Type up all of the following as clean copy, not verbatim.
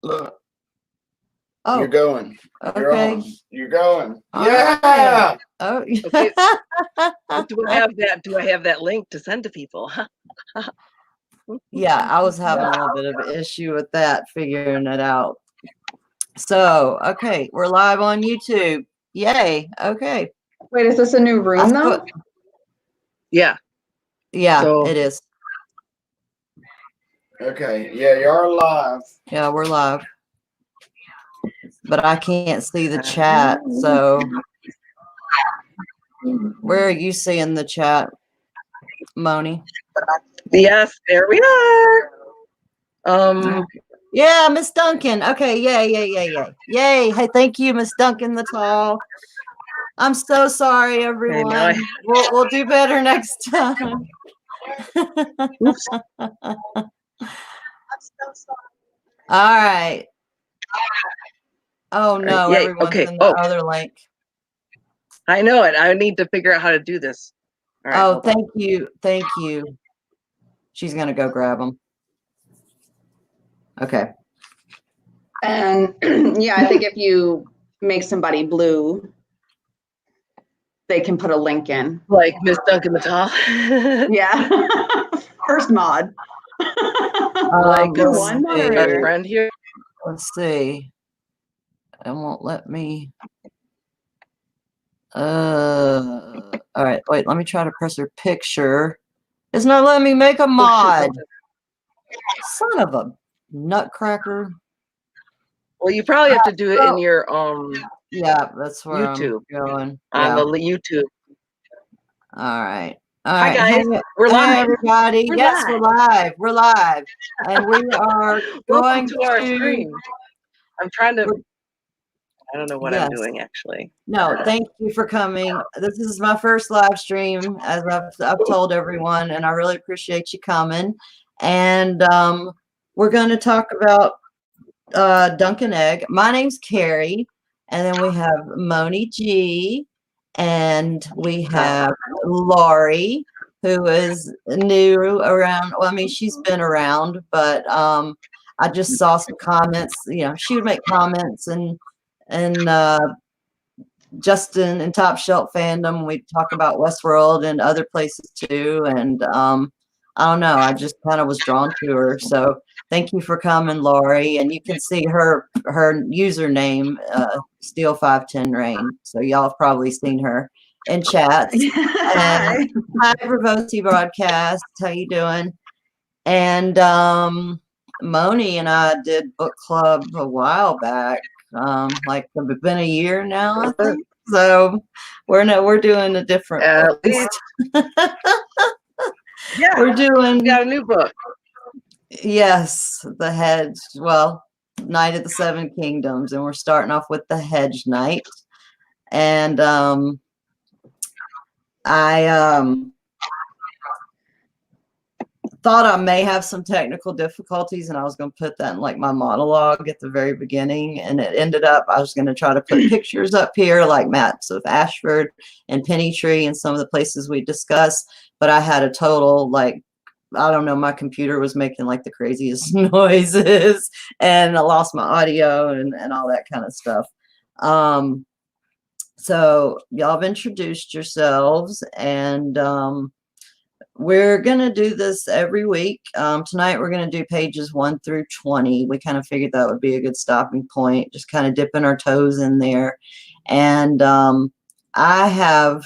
Look. Oh, you're going. Okay. You're on. You're going. All Yeah. right. Oh. Okay. Do I have that link to send to people? Yeah, I was having a little bit of an issue with that, figuring it out. So, okay, we're live on YouTube. Yay. Okay. Wait, is this a new room though? Yeah. Yeah, So- it is. Okay. Yeah, you are live. Yeah, we're live. But I can't see the chat, so where are you seeing the chat, Moni? Yes, there we are. Yeah, Miss Duncan. Okay, yay. Hey, thank you, Miss Duncan the Tall. I'm so sorry, everyone. We'll do better next time. Oops. All right. Oh no, Yay. everyone's Okay. in the other link. I know it. I need to figure out how to do this. All right, oh, thank you. Thank you. She's gonna go grab them. Okay. And yeah, I think if you make somebody blue, they can put a link in. Like Miss Duncan the Tall. Yeah. First mod. Like You're one moderator. our friend here. Let's see. It won't let me. All right. Wait, let me try to press her picture. It's not letting me make a mod. Son of a nutcracker. Well, you probably have to do it in your Yeah, that's where YouTube. I'm going. On the YouTube. All right. Hi guys, we're Hi live. everybody. Yes, we're live. We're live, and we are going to our stream. I'm trying to. I don't know what I'm doing actually. No, thank you for coming. This is my first live stream, as I've told everyone, and I really appreciate you coming. And we're going to talk about Dunkin' Egg. My name's Carrie, and then we have Moni G, and we have Laurie, who is new around. Well, I mean, she's been around, but I just saw some comments. You know, she would make comments and Justin and Top Shelf fandom. We talk about Westworld and other places too. And I don't know, I just kind of was drawn to her. So thank you for coming, Laurie. And you can see her username, Steel510Rain. So y'all have probably seen her in chats. And hi, Bravosi Broadcast. How you doing? And Moni and I did book club a while back. Like it's been a year now, I think. So we're doing a different. Yeah, we got a new book. Yes, The Hedge. Well, Night of the Seven Kingdoms, and we're starting off with The Hedge Knight. And I thought I may have some technical difficulties, and I was going to put that in like my monologue at the very beginning, and it ended up I was going to try to put pictures up here like maps of Ashford and Pennytree and some of the places we discussed, but I had a total like, I don't know, my computer was making like the craziest noises, and I lost my audio and all that kind of stuff. So y'all have introduced yourselves, and we're going to do this every week. Tonight, we're going to do pages 1 through 20. We kind of figured that would be a good stopping point, just kind of dipping our toes in there. And I have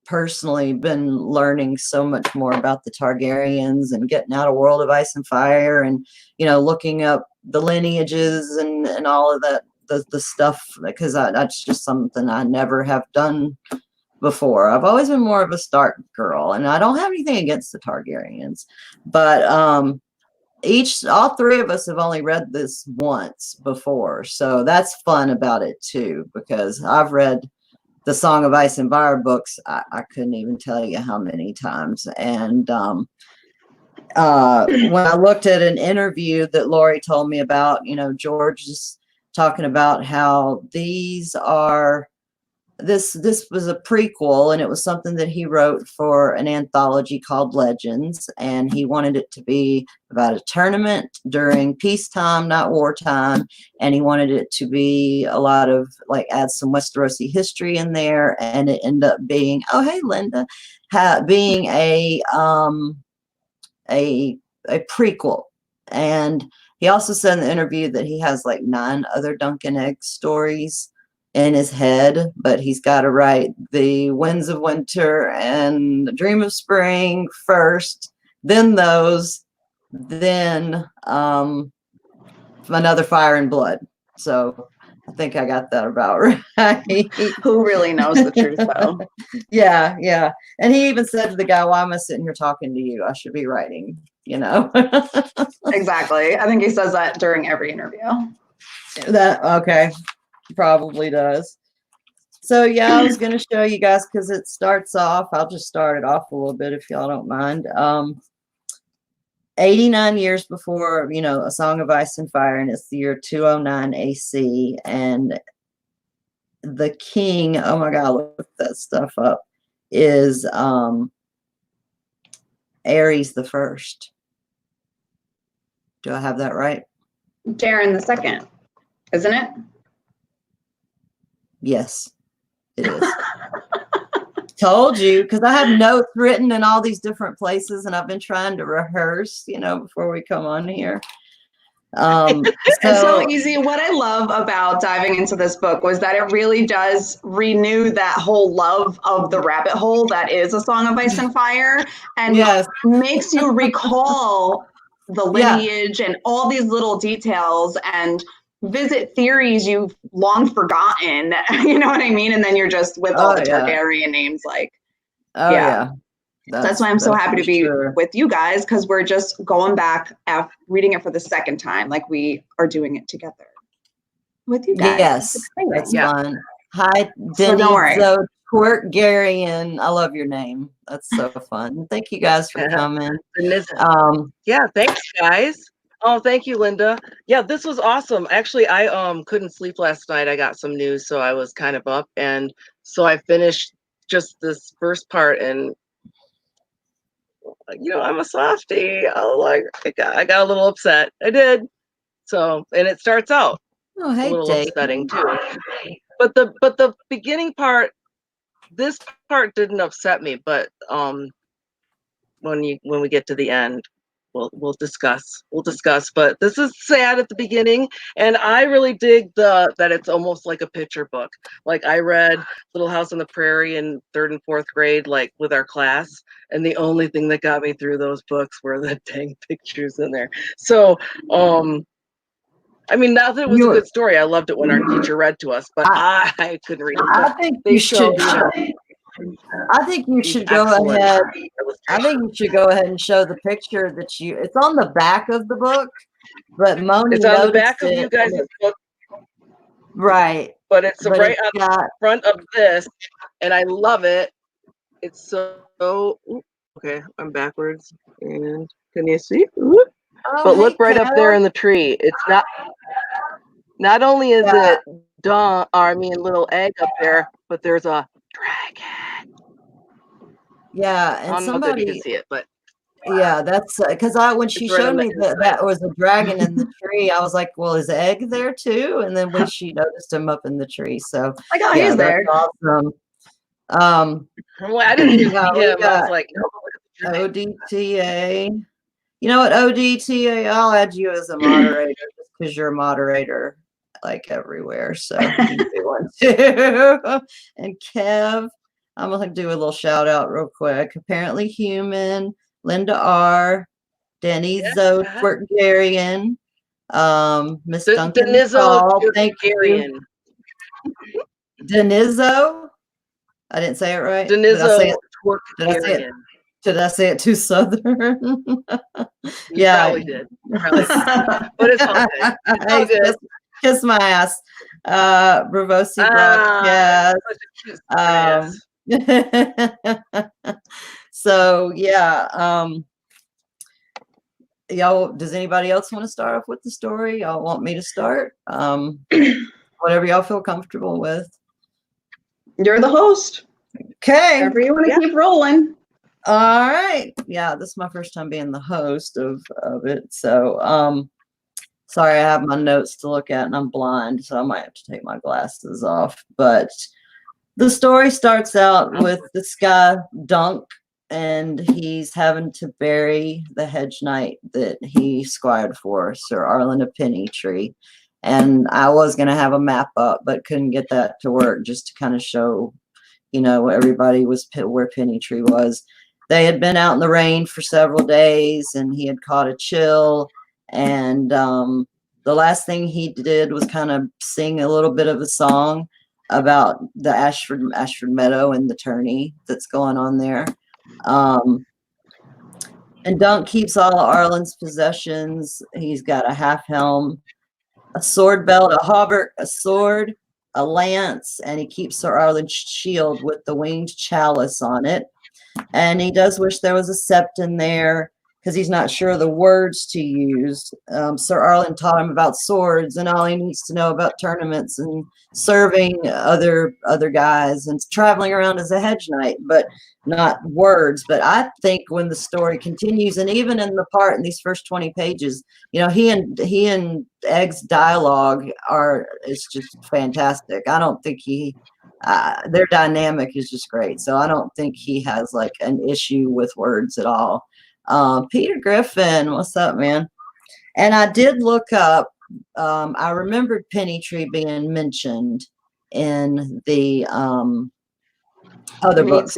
personally been learning so much more about the Targaryens and getting out of World of Ice and Fire and, you know, looking up the lineages and all of that, the stuff, because that's just something I never have done before. I've always been more of a Stark girl, and I don't have anything against the Targaryens, but all three of us have only read this once before, so that's fun about it too, because I've read the Song of Ice and Fire books, I couldn't even tell you how many times. And when I looked at an interview that Laurie told me about, you know, George is talking about how these are this was a prequel, and it was something that he wrote for an anthology called Legends, and he wanted it to be about a tournament during peacetime, not wartime, and he wanted it to be a lot of like add some Westerosi history in there, and it ended up being, oh hey Linda, being a prequel. And he also said in the interview that he has like 9 other Duncan Egg stories in his head, but he's got to write the Winds of Winter and the Dream of Spring first, then those, then another Fire and Blood. So I think I got that about right. Who really knows the truth, though? Yeah, yeah. And he even said to the guy, "Why am I sitting here talking to you? I should be writing." You know. Exactly. I think he says that during every interview. That okay. Probably does. So yeah, I was going to show you guys because it starts off. I'll just start it off a little bit if y'all don't mind. 89 years before, you know, A Song of Ice and Fire, and it's the year 209 AC, and the king, oh my God, look that stuff up, is Ares the First. Do I have that right? Darren the Second, isn't it? Yes, it is. Told you, because I have notes written in all these different places, and I've been trying to rehearse, you know, before we come on here. It's so easy. What I love about diving into this book was that it really does renew that whole love of the rabbit hole that is A Song of Ice and Fire, and yes, makes you recall the lineage and all these little details and visit theories you've long forgotten. You know what I mean? And then you're just with all the Targaryen names, like, yeah. That's why I'm so happy to be with you guys, because we're just going back after reading it for the second time, like we are doing it together with you guys. Yes, that's fun. Hi, So don't worry. Targaryen. I love your name. That's so fun. Thank you guys for coming. Yeah, thanks guys. Oh, thank you, Linda. Yeah, this was awesome. Actually, I couldn't sleep last night. I got some news, so I was kind of up, and so I finished just this first part, and you know, I'm a softie. I got a little upset. I did. So, and it starts out a little upsetting too. But the beginning part, this part didn't upset me. But when we get to the end, we'll discuss. But this is sad at the beginning, and I really dig that it's almost like a picture book. Like I read Little House on the Prairie in 3rd and 4th grade, like with our class, and the only thing that got me through those books were the dang pictures in there. So I mean, not that it was a good story. I loved it when our teacher read to us, but I couldn't read it. I think you should. I think you should go ahead. I think you should go ahead and show the picture that you. It's on the back of the book, but Moni it's on the back of you guys' book, right? But it's right on the front of this, and I love it. It's so okay. I'm backwards, and can you see? Ooh. But look right up there in the tree. It's not only is it little egg up there, but there's a dragon. Yeah, and somebody can see it, but yeah, that's because when she showed me that was a dragon in the tree, I was like, "Well, is Egg there too?" And then when she noticed him up in the tree, so I got he's there. Awesome. Well, I didn't see him. I was like, no, ODTA. You know what, ODTA? I'll add you as a moderator just because you're a moderator like everywhere. So you do one too. And Kev, I'm gonna do a little shout out real quick. Apparently Human, Linda R, Denny Targaryen, Miss Duncan Paul, thank you. Denizzo. I didn't say it right. Denizzo. Did I say it too southern? Yeah, probably did. But it's all good. It's all good. Kiss my ass. Bravosi broadcast. So yeah. Y'all, does anybody else want to start off with the story? Y'all want me to start? Whatever y'all feel comfortable with. You're the host. Okay. Wherever you want to Yeah. keep rolling. All right. Yeah, this is my first time being the host of it. So, sorry, I have my notes to look at and I'm blind, so I might have to take my glasses off. But the story starts out with this guy, Dunk, and he's having to bury the hedge knight that he squired for, Sir Arlen of Pennytree. And I was going to have a map up, but couldn't get that to work just to kind of show, everybody was where Pennytree was. They had been out in the rain for several days, and he had caught a chill. And the last thing he did was kind of sing a little bit of a song about the Ashford Meadow and the tourney that's going on there. And Dunk keeps all of Arlen's possessions. He's got a half helm, a sword belt, a hauberk, a sword, a lance, and he keeps Sir Arlen's shield with the winged chalice on it. And he does wish there was a sept in there because he's not sure of the words to use. Sir Arlen taught him about swords and all he needs to know about tournaments and serving other guys and traveling around as a hedge knight, but not words. But I think when the story continues, and even in the part in these first 20 pages, he and Egg's dialogue is just fantastic. I don't think their dynamic is just great. So I don't think he has like an issue with words at all. Peter Griffin, what's up, man? And I did look up, I remembered Pennytree being mentioned in the other books.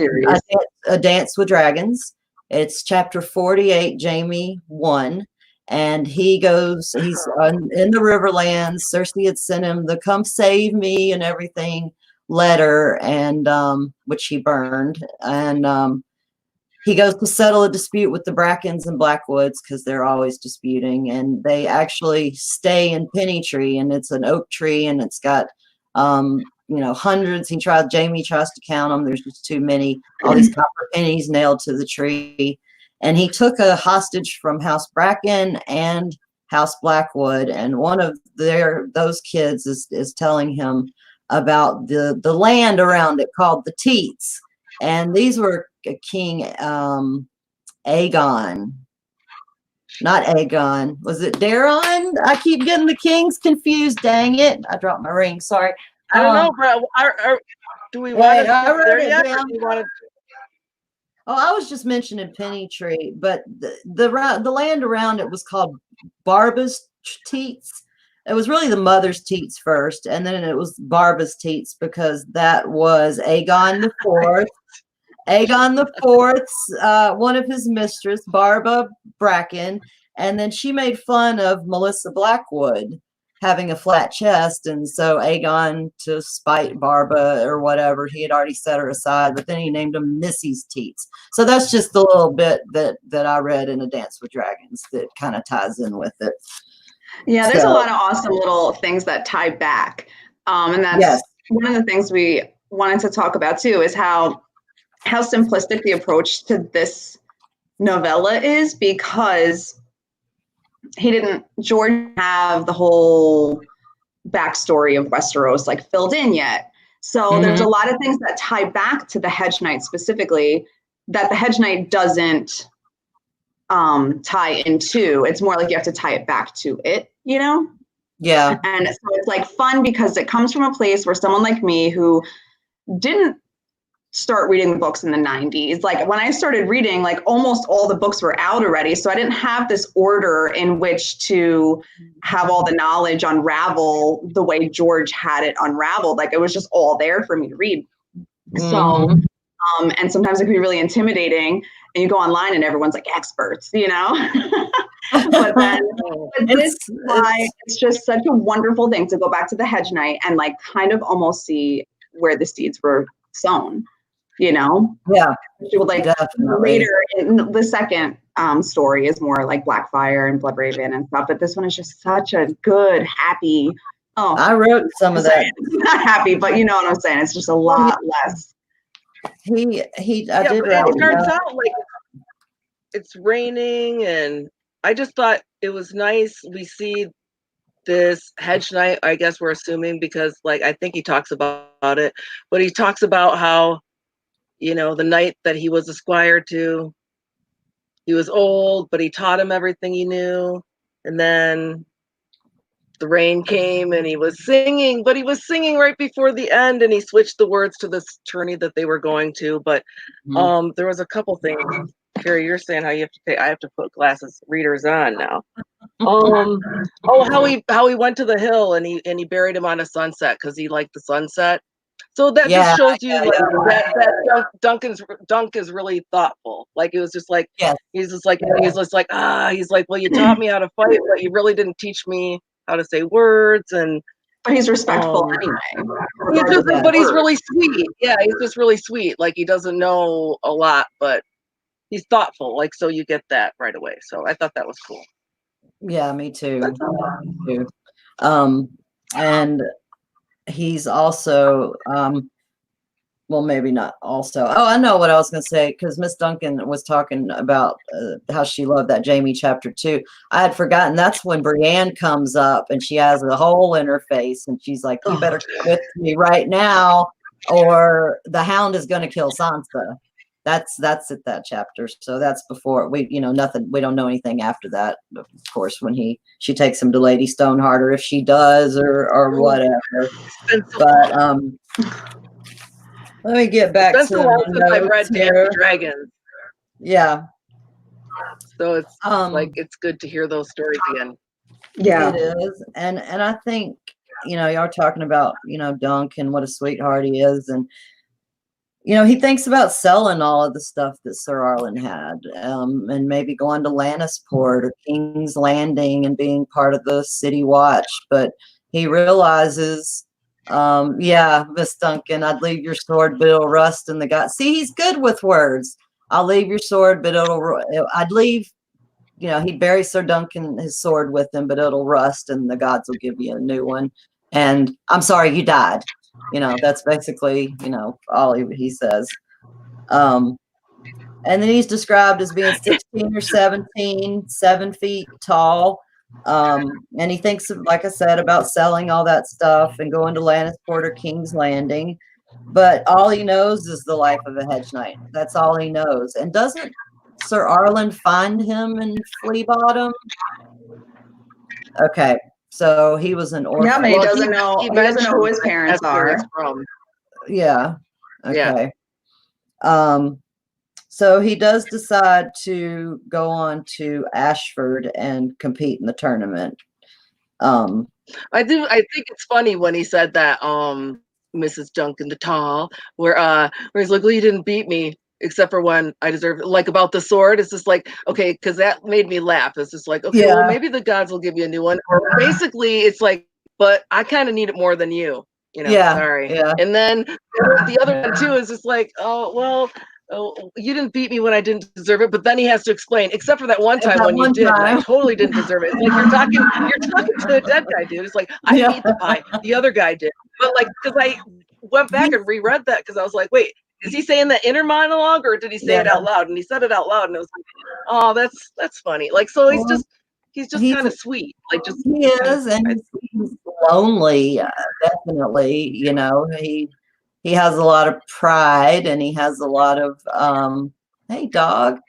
A Dance with Dragons. It's chapter 48, Jamie 1. And he's in the Riverlands. Cersei had sent him the come save me and everything letter, and which he burned. And he goes to settle a dispute with the Brackens and Blackwoods because they're always disputing, and they actually stay in Pennytree, and it's an oak tree, and it's got hundreds. Jamie tries to count them. There's just too many. All these copper pennies nailed to the tree. And he took a hostage from House Bracken and House Blackwood, and one of those kids is telling him about the land around it called the Teats. And these were King Aegon. Not Aegon. Was it Daron? I keep getting the kings confused. Dang it. I dropped my ring. Sorry. I don't know, but do we want to I wrote there it yet? down. Or do you want to? Oh, I was just mentioning Pennytree, but the land around it was called Barba's Teats. It was really the mother's teats first, and then it was Barba's teats because that was Aegon the Fourth. Aegon the Fourth's one of his mistress, Barba Bracken, and then she made fun of Melissa Blackwood having a flat chest, and so Aegon, to spite Barba or whatever, he had already set her aside, but then he named him Missy's Teats. So that's just a little bit that I read in A Dance with Dragons that kind of ties in with it. Yeah, there's a lot of awesome little things that tie back. And that's one of the things we wanted to talk about too, is how simplistic the approach to this novella is, because George didn't have the whole backstory of Westeros like filled in yet. So there's a lot of things that tie back to the Hedge Knight specifically that the Hedge Knight doesn't tie into. It's more like you have to tie it back to it, Yeah. And so it's like fun because it comes from a place where someone like me who didn't start reading the books in the 90s, like when I started reading, like almost all the books were out already. So I didn't have this order in which to have all the knowledge unravel the way George had it unraveled. Like it was just all there for me to read. So, and sometimes it can be really intimidating, and you go online and everyone's like experts, but then it's just such a wonderful thing to go back to the Hedge Knight and like kind of almost see where the seeds were sown, Yeah. Like definitely. Later in the second story is more like Blackfire and Bloodraven and stuff, but this one is just such a good, happy. Oh, I wrote some of that. Not happy, but you know what I'm saying. It's just a lot less. I did write it starts out like it's raining, and I just thought it was nice. We see this hedge knight, I guess we're assuming, because like I think he talks about it, but he talks about how, you know, the knight that he was a squire to, he was old, but he taught him everything he knew. And then the rain came and he was singing, but he was singing right before the end, and he switched the words to this tourney that they were going to. But there was a couple things. Carrie, you're saying how you have to I have to put glasses readers on now. Oh, how he went to the hill and he buried him on a sunset because he liked the sunset. So that just shows you that Dunk is really thoughtful. Like it was just like he's just like he's like, well, you taught me how to fight, but you really didn't teach me how to say words. And but he's respectful anyway. But he's really sweet. Yeah, he's just really sweet. Like he doesn't know a lot, but he's thoughtful. Like so you get that right away. So I thought that was cool. Yeah, me too. Me too. And he's also, well, maybe not also. Oh, I know what I was going to say, because Miss Duncan was talking about how she loved that Jamie chapter 2. I had forgotten that's when Brienne comes up and she has a hole in her face and she's like, you better come with me right now or the Hound is going to kill Sansa. That's at that chapter. So that's before we, you know, nothing, we don't know anything after that. Of course, when she takes him to Lady Stoneheart, or if she does or whatever. But let me get back to I've read Dance of Dragons. Yeah. So it's like it's good to hear those stories again. Yeah. It is. And I think, you know, y'all talking about, you know, Dunk and what a sweetheart he is, and you know, he thinks about selling all of the stuff that Sir Arlen had, and maybe going to Lannisport or King's Landing and being part of the City Watch. But he realizes, Miss Duncan, I'd leave your sword, but it'll rust in the gods. See, he's good with words. I'll leave your sword, but I'd leave, you know, he'd bury Sir Duncan, his sword with him, but it'll rust and the gods will give you a new one. And I'm sorry, you died. You know, that's basically, you know, all he says. And then he's described as being 16 or 17, 7 feet tall. And he thinks, like I said, about selling all that stuff and going to Lannisport or King's Landing. But all he knows is the life of a hedge knight. That's all he knows. And doesn't Sir Arlen find him in Flea Bottom? Okay. So he was an orphan. Yeah, but he doesn't know who his parents are. Yeah. Okay. Yeah. So he does decide to go on to Ashford and compete in the tournament. I think it's funny when he said that, Mrs. Duncan the Tall, where he's like, well, you didn't beat me except for when I deserved it. Like about the sword, it's just like, okay, because that made me laugh. It's just like, okay, well, maybe the gods will give you a new one. Or basically, it's like, but I kind of need it more than you. You know, sorry. Yeah. And then the other one too is just like, oh, well, you didn't beat me when I didn't deserve it. But then he has to explain, except for that one time when you did, and I totally didn't deserve it. It's like you're talking to the dead guy, dude. It's like I beat the pie, the other guy did. But like, because I went back and reread that because I was like, wait. Is he saying the inner monologue or did he say it out loud? And he said it out loud, and it was like, oh, that's funny. Like, so he's just kind of sweet. Like, just he is, and he's lonely, definitely. You know, he has a lot of pride, and he has a lot of hey, dog,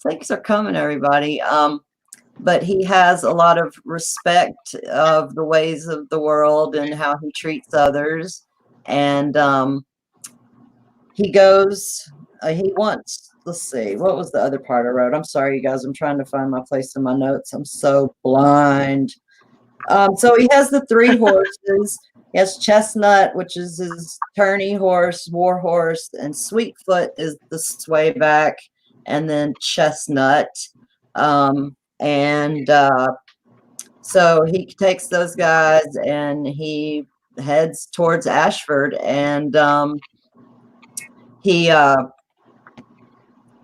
thanks for coming, everybody. But he has a lot of respect of the ways of the world and how he treats others, and he goes, he wants, let's see, what was the other part I wrote? I'm sorry, you guys, I'm trying to find my place in my notes. I'm so blind. So he has the 3 horses. He has Chestnut, which is his tourney horse, war horse, and Sweetfoot is the swayback, and then Chestnut. So he takes those guys and he heads towards Ashford, and he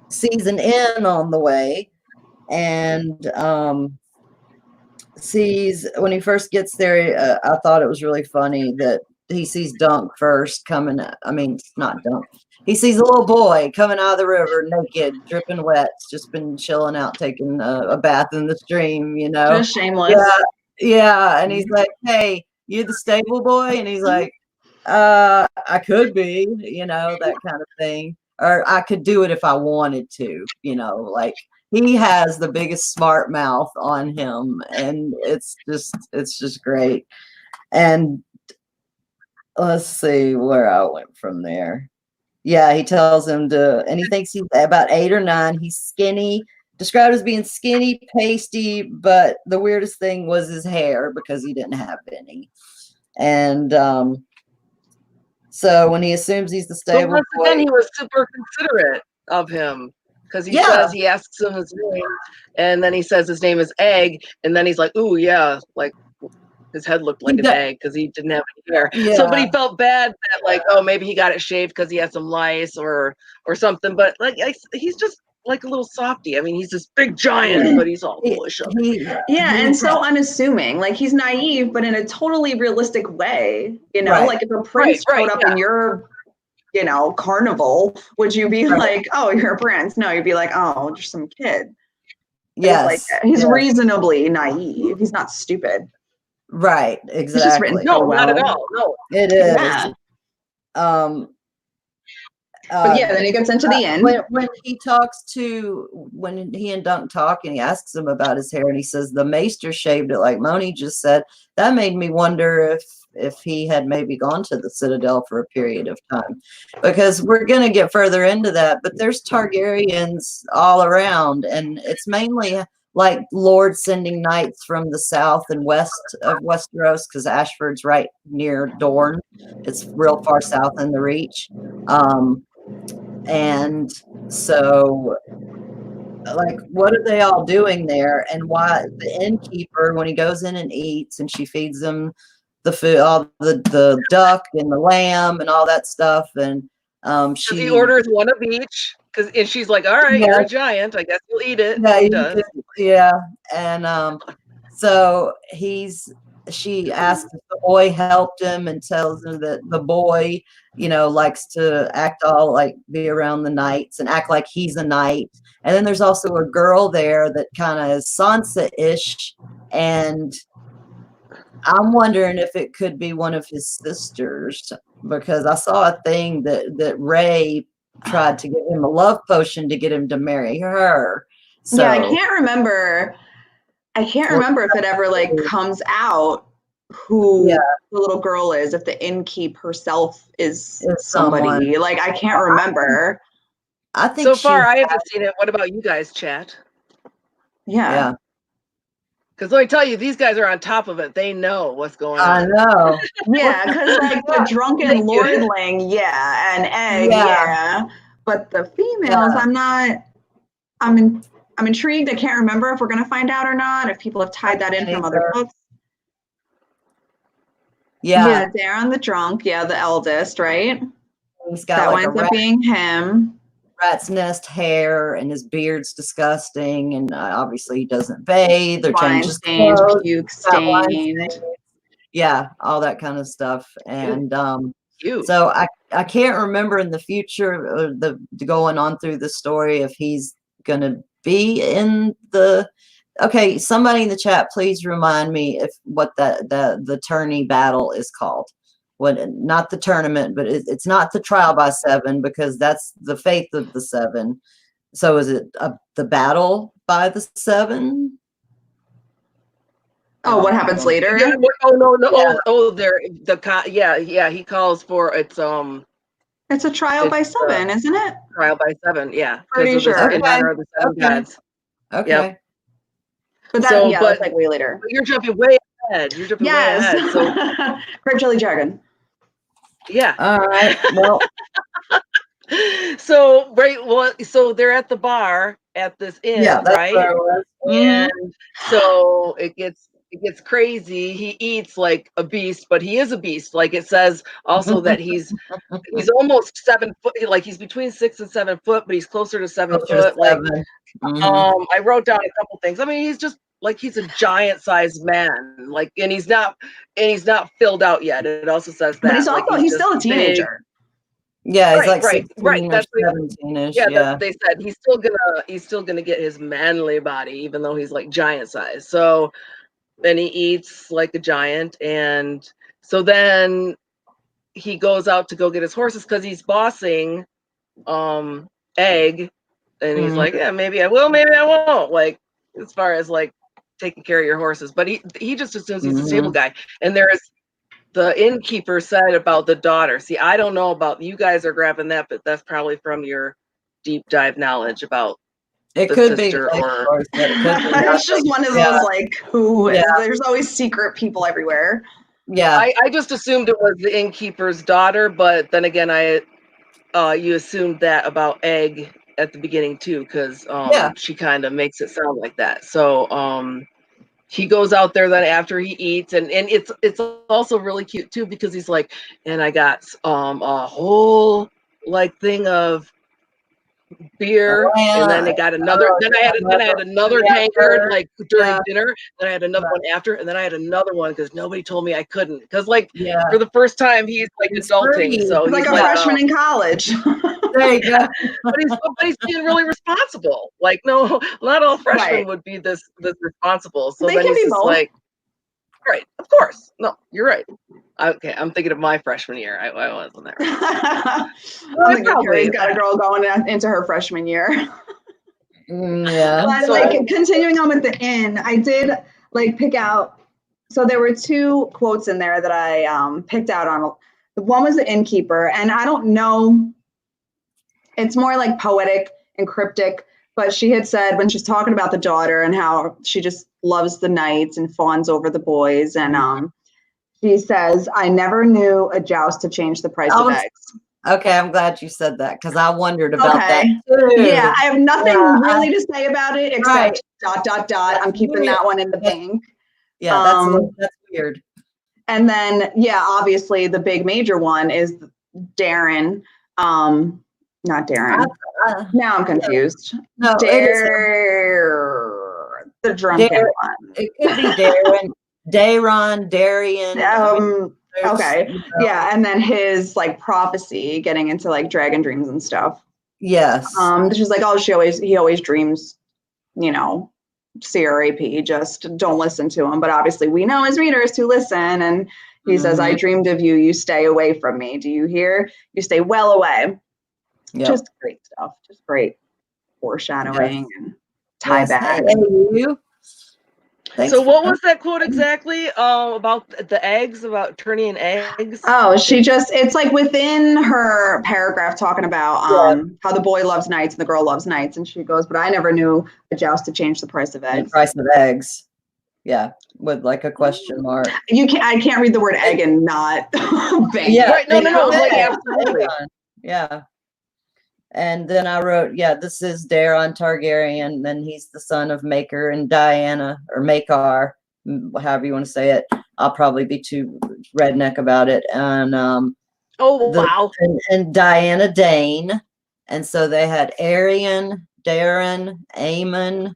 sees an inn on the way, and sees, when he first gets there, I thought it was really funny that he sees Dunk first coming. I mean, not Dunk. He sees a little boy coming out of the river naked, dripping wet, just been chilling out, taking a bath in the stream, you know. Just shameless. Yeah, and he's like, "Hey, you the stable boy?" And he's like, I could be, that kind of thing. Or I could do it if I wanted to, like he has the biggest smart mouth on him, and it's just great. And let's see where I went from there. Yeah, he tells him and he thinks he's about 8 or 9. He's skinny, described as being skinny, pasty, but the weirdest thing was his hair because he didn't have any. And so when he assumes he's the But stable once boy, again, he was super considerate of him because he Yeah. says he asks him his name, and then he says his name is Egg, and then he's like, "Ooh, yeah," like his head looked like an egg because he didn't have any hair. So, but he felt bad that like, oh, maybe he got it shaved because he had some lice or something. But like, he's just like a little softy. I mean, he's this big giant, but he's all bush up. And so unassuming. Like he's naive, but in a totally realistic way. Right. Like if a prince showed up in your, carnival, would you be like, "Oh, you're a prince"? No, you'd be like, "Oh, just some kid." Yes. He's reasonably naive. He's not stupid. Right. It's just written Exactly. so No, not at well. all. No. It is. Yeah. But yeah, then he gets into the end. When he and Dunk talk, and he asks him about his hair, and he says the maester shaved it, like Moni just said. That made me wonder if he had maybe gone to the Citadel for a period of time, because we're going to get further into that. But there's Targaryens all around, and it's mainly like Lord sending knights from the south and west of Westeros, because Ashford's right near Dorne. It's real far south in the Reach. And so, like, what are they all doing there? And why the innkeeper, when he goes in and eats, and she feeds him the food, all the duck and the lamb and all that stuff, and he orders one of each, and she's like, "All right, you're a giant. I guess you'll eat it." Yeah, he does. And so she asks if the boy helped him, and tells him that the boy, likes to act all like be around the knights and act like he's a knight. And then there's also a girl there that kind of is Sansa-ish, and I'm wondering if it could be one of his sisters, because I saw a thing that Ray tried to give him a love potion to get him to marry her. So, yeah, I can't remember if it ever like comes out who the little girl is, if the innkeep herself is somebody. someone. Like I can't remember. I think So far, I haven't seen it. What about you guys, chat? Yeah. Because let me tell you, these guys are on top of it. They know what's going on. I know. Yeah, because like the drunken lordling, and Egg, but the females, I'm intrigued. I can't remember if we're going to find out or not, if people have tied that in from other books. Yeah, Darren the drunk, the eldest, right? He's got that like winds up being him. Rat's nest hair, and his beard's disgusting, and obviously he doesn't bathe or changes stained, clothes. puke stained. Yeah, all that kind of stuff. And so I can't remember in the future the going on through the story if he's gonna be in the. Okay, somebody in the chat, please remind me if what the tourney battle is called. Not the tournament, but it's not the trial by 7, because that's the faith of the 7. So is it the battle by the 7? Oh, what happens later? Yeah, no. Yeah. He calls for it's a trial by 7, isn't it? Trial by 7, yeah. Pretty sure. In honor of the 7 gods. Okay. Yep. But that, that's like way later. But you're jumping way ahead. You're jumping way ahead. So Great Jelly Dragon. Yeah. All right. Well. So they're at the bar at this inn, right? Where I was. And so it gets crazy. He eats like a beast, but he is a beast. Like it says also that he's almost 7 foot. Like he's between 6 and 7 foot, but he's closer to 7 foot. Like I wrote down a couple things. I mean, he's just like he's a giant sized man. Like, and he's not filled out yet. It also says that. But he's also he's still a teenager. Big. Yeah, he's like 16 or That's 17-ish. Yeah, that's what they said. He's still gonna get his manly body, even though he's like giant size. So and he eats like a giant. And so then he goes out to go get his horses because he's bossing Egg, and he's like, yeah, maybe I will, maybe I won't, like as far as like taking care of your horses. But he just assumes he's a stable guy. And there is the innkeeper said about the daughter. See, I don't know about, you guys are grabbing that, but that's probably from your deep dive knowledge about It the could be, sister, like, or or it could be It's just one of those like who Yeah. there's always secret people everywhere. yeah. I just assumed it was the innkeeper's daughter, but then again, you assumed that about Egg at the beginning too, because she kind of makes it sound like that. So he goes out there then after he eats, and it's also really cute too, because he's like, and I got a whole like thing of beer, and then they got another, then I had another tankard like during dinner, then I had another one after, and then I had another one because nobody told me I couldn't, because like for the first time he's like adulting, so He's he's like a freshman in college. There you go. but he's being really responsible. Like, no, not all freshmen would be this responsible. So They then can he's be just both. like, right, of course, no, you're right. Okay, I'm thinking of my freshman year. I wasn't there. I think Carrie's got a girl going into her freshman year. Yeah. But like continuing on with the inn, I did like pick out. So there were two quotes in there that I picked out on. One was the innkeeper, and I don't know. It's more like poetic and cryptic, but she had said when she's talking about the daughter and how she just loves the knights and fawns over the boys, and she says, "I never knew a joust to change the price of eggs." Okay, I'm glad you said that, because I wondered about that too. Yeah, I have nothing really to say about it except ... I'm keeping that one in the bank. Yeah, that's weird. And then, obviously the big major one is Darren. Not Darren. Now I'm confused. No, the drunken one. It could be Darren, Darian. Okay. Yeah, and then his like prophecy, getting into like dragon dreams and stuff. Yes. She's like, oh, he always dreams, CRAP, just don't listen to him. But obviously we know as readers to listen. And he says, I dreamed of you. You stay away from me. Do you hear? You stay well away. Yep. Just great stuff. Just great foreshadowing and tie back. So what was that quote exactly about the eggs, about turning eggs? Oh, it's like within her paragraph talking about how the boy loves knights and the girl loves knights. And she goes, but I never knew a joust to change the price of eggs. The price of eggs. Yeah, with like a question mark. I can't read the word egg and not bank. Yeah, right. No. Like, absolutely. Yeah. And then I wrote, this is Daeron Targaryen, and he's the son of Maker and Diana, or Makar, however you want to say it. I'll probably be too redneck about it. And wow. And Diana Dane. And so they had Arian, Darren, Aemon.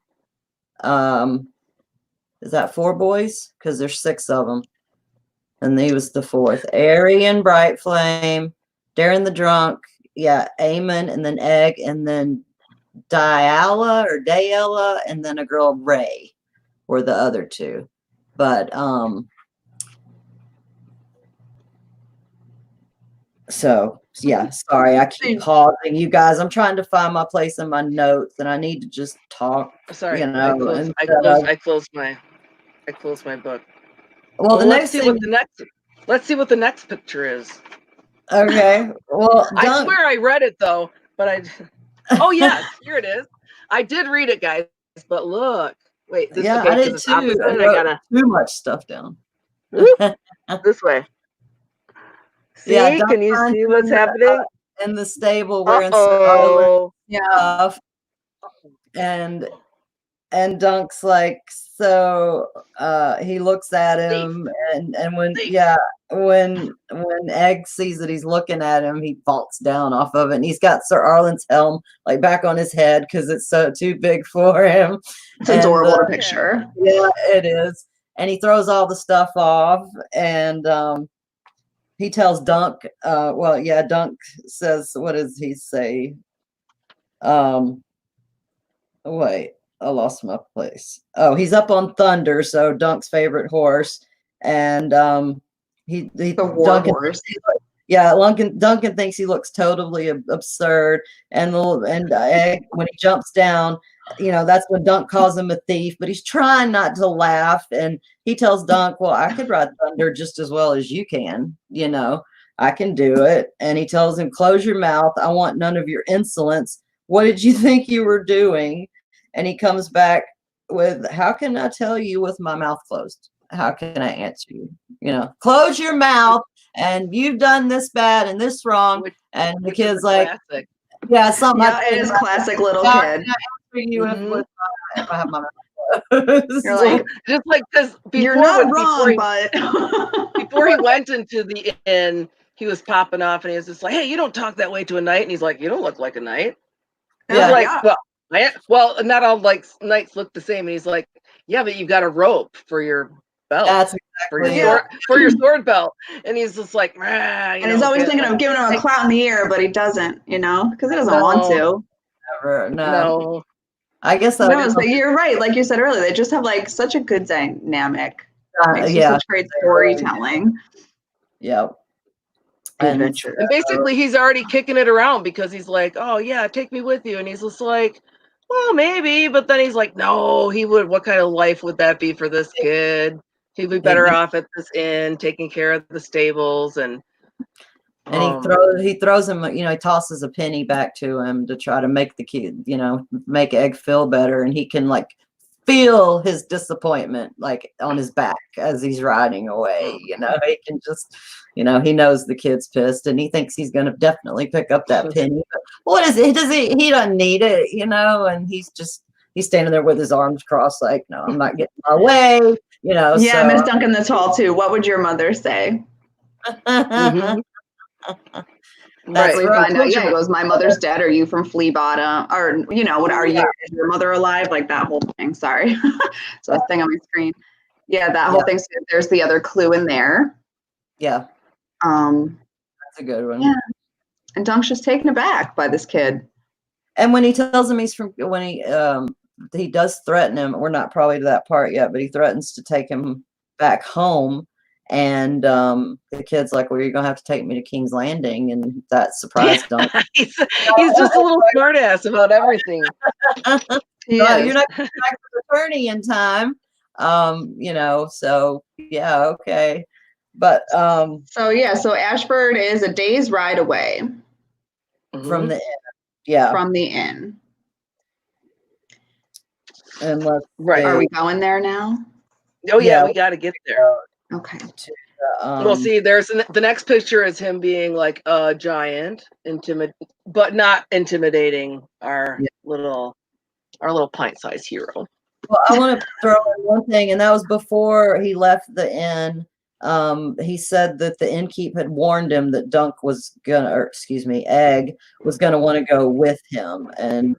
Is that 4 boys? Because there's 6 of them. And he was the 4th. Arian Brightflame, Darren the Drunk, Aemon, and then Egg, and then Diella, and then a girl, Ray, were the other 2. But sorry, I keep pausing, you guys. I'm trying to find my place in my notes, and I need to just talk. Sorry, I closed my book. Well, let's see what the next picture is. Okay. Well, I swear I read it though, but oh yes, here it is. I did read it, guys. But look, wait. I did too. I got too much stuff down. This way. See? Can you see what's happening in the stable? Wearing stuff, and Dunk's like, so he looks at him, and when Egg sees that he's looking at him, he falls down off of it, and he's got Sir Arlen's helm like back on his head because it's so too big for him. It's adorable to picture. Yeah, it is. And he throws all the stuff off, and he tells Dunk. Dunk says, what does he say? Wait. I lost my place. Oh, he's up on Thunder, so Dunk's favorite horse, and he The war Duncan, horse. yeah, Duncan thinks he looks totally absurd, and Egg, when he jumps down, that's when Dunk calls him a thief, but he's trying not to laugh, and he tells Dunk, "Well, I could ride Thunder just as well as you can, I can do it." And he tells him, "Close your mouth. I want none of your insolence. What did you think you were doing?" And he comes back with, "How can I tell you with my mouth closed? How can I answer you? Close your mouth, and you've done this bad and this wrong." And the kid's like, classic. "Yeah, something. Yeah, it is classic little How kid. can I answer you if I have my mouth closed?" You're like, just like because you're not wrong, but before he went into the inn, he was popping off, and he was just like, "Hey, you don't talk that way to a knight." And he's like, "You don't look like a knight." And Yeah. I was like, well, not all knights look the same. And he's like, "Yeah, but you got a rope for your belt." That's for exactly your, for your sword belt. And he's just like, and he's always thinking of giving him a clout in the ear, but he doesn't, because he doesn't want to. Never, No. I guess that no, you're right. Like you said earlier, they just have like such a good dynamic. Makes for such great storytelling. Yep. And basically he's already kicking it around because he's like, "Oh yeah, take me with you." And he's just like, "Well, maybe," but then he's like, "No, he would. What kind of life would that be for this kid? He'd be better off at this inn, taking care of the stables." And he throws him, he tosses a penny back to him to try to make the kid, make Egg feel better, and he can like feel his disappointment like on his back as he's riding away. He can just, he knows the kid's pissed, and he thinks he's going to definitely pick up that penny. But what is it? He doesn't need it, and he's standing there with his arms crossed, like, "No, I'm not getting my way." Yeah, so, Miss Duncan the Tall too. What would your mother say? mm-hmm. That's right. Find out. Yeah, he goes, "My mother's dead. Are you from Flea Bottom?" Or what are you? Is your mother alive? Like that whole thing. Sorry, so a thing on my screen. Yeah, that whole thing. So there's the other clue in there. Yeah. That's a good one. Yeah, and Dunk's just taken aback by this kid. And when he tells him he does threaten him. We're not probably to that part yet, but he threatens to take him back home. And the kid's like, "Well, you're gonna have to take me to King's Landing," and that surprised Dunk. he's just a little smartass about everything. You're not going back to the attorney in time, So yeah, okay, but so Ashford is a day's ride away from the inn. Yeah, from the inn. And are we going there now? Oh yeah, we got to get there. Okay. Well, see, there's the next picture is him being like a giant, but not intimidating our little pint-sized hero. Well, I want to throw in one thing, and that was before he left the inn. He said that the innkeep had warned him that Egg was gonna want to go with him, and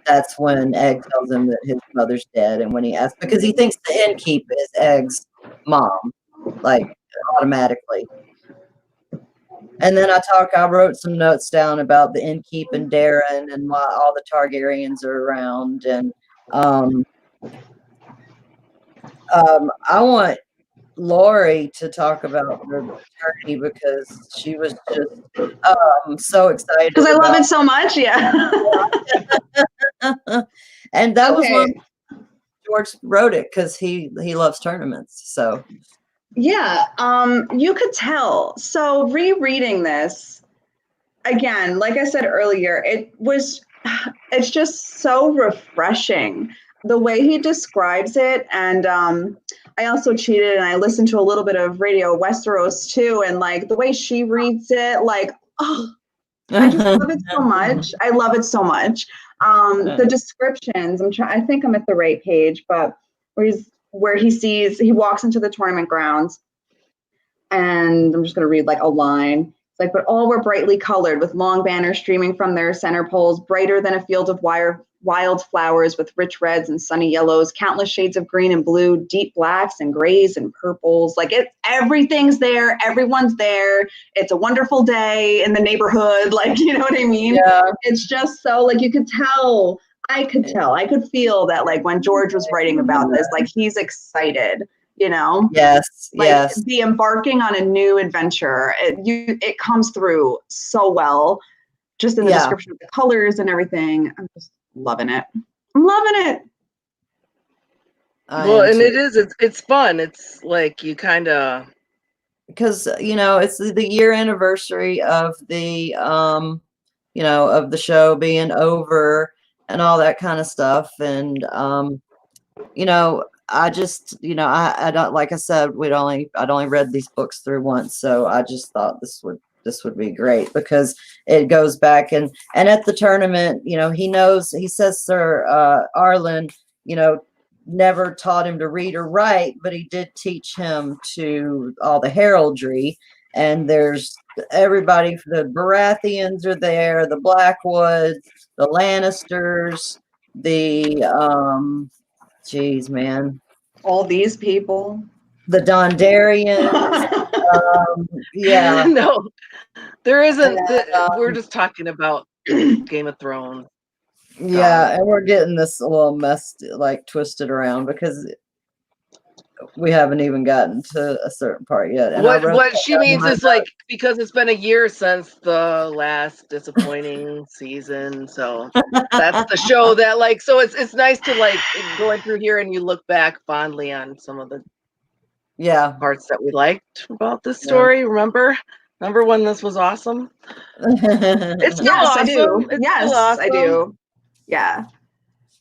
that's when Egg tells him that his mother's dead, and when he asks, because he thinks the innkeep is Egg's mom, like automatically. And then I wrote some notes down about the innkeep and Darren and why all the Targaryens are around, and I want Lori to talk about the attorney because she was just so excited. Because I love it so much, yeah. And that was when George wrote it because he loves tournaments. So yeah, you could tell. So rereading this again, like I said earlier, it's just so refreshing the way he describes it. And I also cheated and I listened to a little bit of Radio Westeros too, and like the way she reads it, like, oh, I just love it so much. I love it so much. The descriptions, I think I'm at the right page, but where he walks into the tournament grounds, and I'm just going to read like a line. It's like, "But all were brightly colored with long banners streaming from their center poles, brighter than a field of wild flowers with rich reds and sunny yellows, countless shades of green and blue, deep blacks and grays and purples." Like everything's there. Everyone's there. It's a wonderful day in the neighborhood. Like, you know what I mean? Yeah. It's just so like, you could tell. I could tell. I could feel that, like, when George was writing about this, like, he's excited, you know? Yes, Like, yes. the embarking on a new adventure, it comes through so well, just in the Yeah. description of the colors and everything. I'm just loving it. I'm loving it. I Well, am and too. it's fun. It's like you kind of, Because it's the year anniversary of the of the show being over and all that kind of stuff. And I just I don't, like I said, I'd only read these books through once, so I just thought this would be great because it goes back and at the tournament, he says Sir Arlen, never taught him to read or write, but he did teach him to all the heraldry. And there's everybody, the Baratheons are there, the Blackwoods, the Lannisters, the geez, man, All these people. the Dondarrions. Yeah. no, there isn't. And then, We're just talking about Game of Thrones. yeah, and we're getting this a little messed, like twisted around because we haven't even gotten to a certain part yet. And What she means is like, because it's been a year since the last disappointing season, so that's the show that, like, so it's nice to, like, going through here and you look back fondly on some of the parts that we liked about this story. Remember when this was awesome? It's still Yes, awesome. I do. It's Yes, still awesome. I do. Yeah.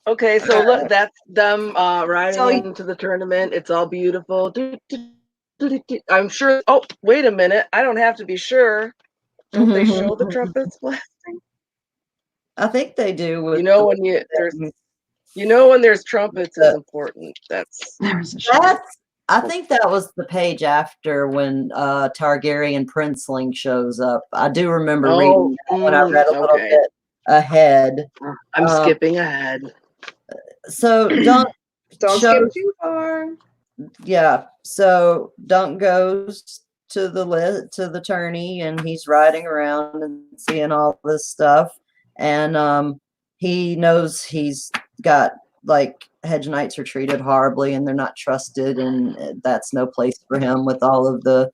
Okay, so look, that's them riding into the tournament. It's all beautiful. I'm sure. Oh, wait a minute. I don't have to be sure. Don't they show the trumpets blasting? I think they do. With when there's trumpets is important. I think that was the page after when Targaryen Princeling shows up. I do remember reading that when I read a little bit ahead. I'm skipping ahead. So don't skip too far. Yeah. So Dunk goes to the tourney and he's riding around and seeing all this stuff. And he knows he's got, like, hedge knights are treated horribly and they're not trusted, and that's no place for him with all of the,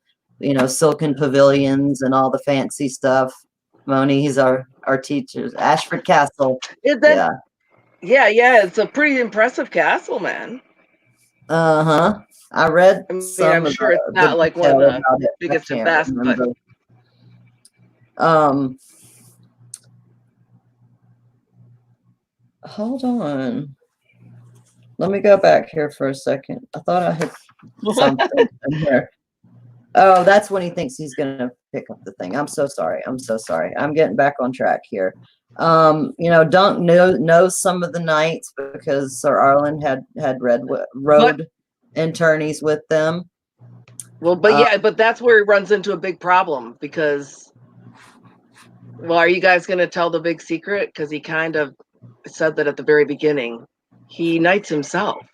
silken pavilions and all the fancy stuff. Moni, he's our teacher. Ashford Castle. Yeah, it's a pretty impressive castle, man. Uh-huh. I read I'm sure it's not like one of the biggest and best, but hold on. Let me go back here for a second. I thought I had something in here. Oh, that's when he thinks he's gonna pick up the thing. I'm so sorry. I'm getting back on track here. Dunk knows some of the knights because Sir Arlen had rode in tourneys with them. Well, but that's where he runs into a big problem because, well, are you guys going to tell the big secret? Because he kind of said that at the very beginning. He knights himself.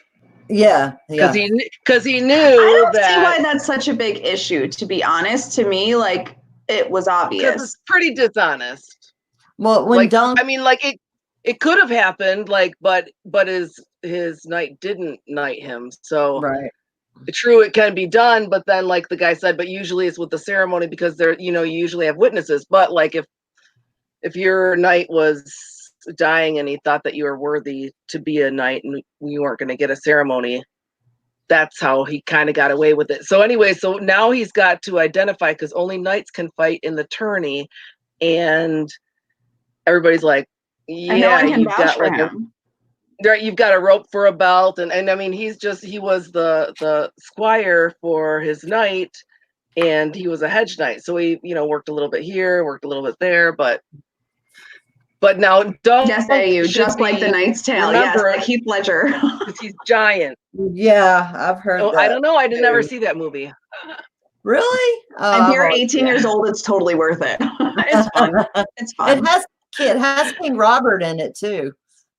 Yeah. Because he knew I don't see why that's such a big issue, to be honest. To me, like, it was obvious. Because it's pretty dishonest. Well, when Dunk, I mean, like, it could have happened, like, but his knight didn't knight him. So right. True, it can be done, but then, like the guy said, but usually it's with the ceremony because they're, you usually have witnesses. But, like, if your knight was dying and he thought that you were worthy to be a knight and you weren't going to get a ceremony, that's how he kind of got away with it. So anyway, so now he's got to identify, because only knights can fight in the tourney, and everybody's like, yeah, and no one can vouch for him. You've got a rope for a belt, and I mean, he was the squire for his knight, and he was a hedge knight, so he worked a little bit here, worked a little bit there, but now don't just like the Knight's Tale, yes, like Heath Ledger. Because he's giant. Yeah, I've heard that. I don't know, I didn't ever see that movie. Really? And if you're 18 years old, it's totally worth it. It's fun. It's fun. It has King Robert in it too.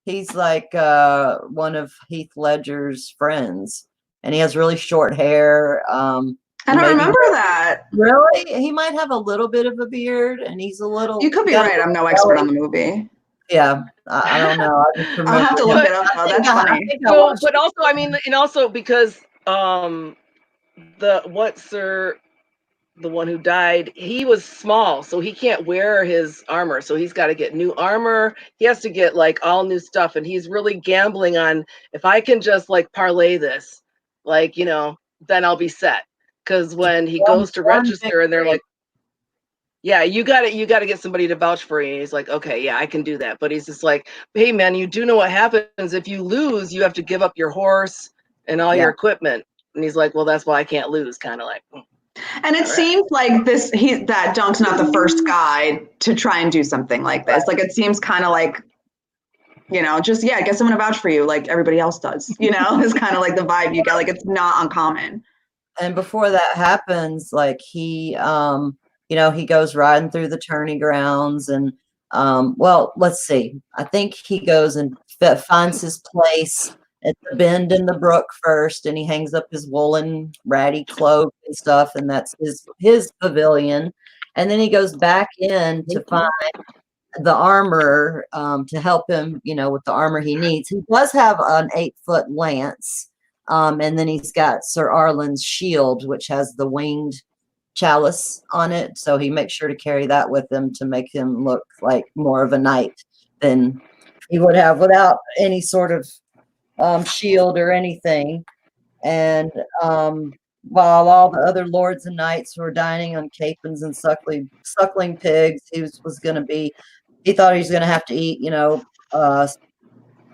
He's like one of Heath Ledger's friends, and he has really short hair. I don't remember that. Really? He might have a little bit of a beard, and he's a little. You could be right. I'm no expert on the movie. Yeah, I don't know. I just I'll have to remember look him. it up though. I think That's I funny. think I So, watched but also, I mean, and also because the one who died, he was small, so he can't wear his armor. So he's got to get new armor. He has to get like all new stuff, and he's really gambling on if I can just like parlay this, like then I'll be set. Because when he goes to register, and they're like, "Yeah, you got to get somebody to vouch for you." And he's like, "Okay, yeah, I can do that." But he's just like, "Hey, man, you do know what happens if you lose? You have to give up your horse and all your equipment." And he's like, "Well, that's why I can't lose." Kind of like. And it seems like that Dunk's not the first guy to try and do something like this. Like it seems kind of like, just get someone to vouch for you like everybody else does. It's kind of like the vibe you get. Like it's not uncommon. And before that happens, like he he goes riding through the tourney grounds and well, let's see. I think he goes and finds his place at the bend in the brook first, and he hangs up his woolen ratty cloak and stuff, and that's his pavilion. And then he goes back in to find the armor to help him, with the armor he needs. He does have an 8-foot lance. And then he's got Sir Arlen's shield, which has the winged chalice on it. So he makes sure to carry that with him to make him look like more of a knight than he would have without any sort of shield or anything. And while all the other lords and knights were dining on capons and suckling pigs, he thought he was going to have to eat,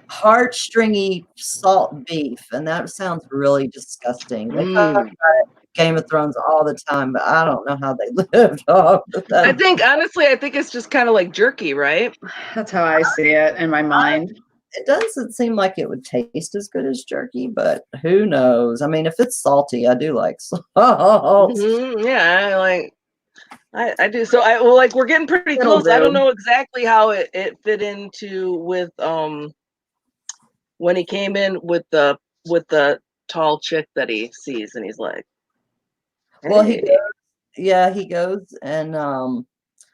hard, stringy salt beef, and that sounds really disgusting. They talk about Game of Thrones all the time, but I don't know how they lived off of that. I think it's just kind of like jerky, right? That's how I see it in my mind. It doesn't seem like it would taste as good as jerky, but who knows? I mean, if it's salty, I do like salt. Yeah, I do. So we're getting pretty It'll close. I don't do. know exactly how it fit into with when he came in with the tall chick that he sees, and he's like, hey. Well, he goes and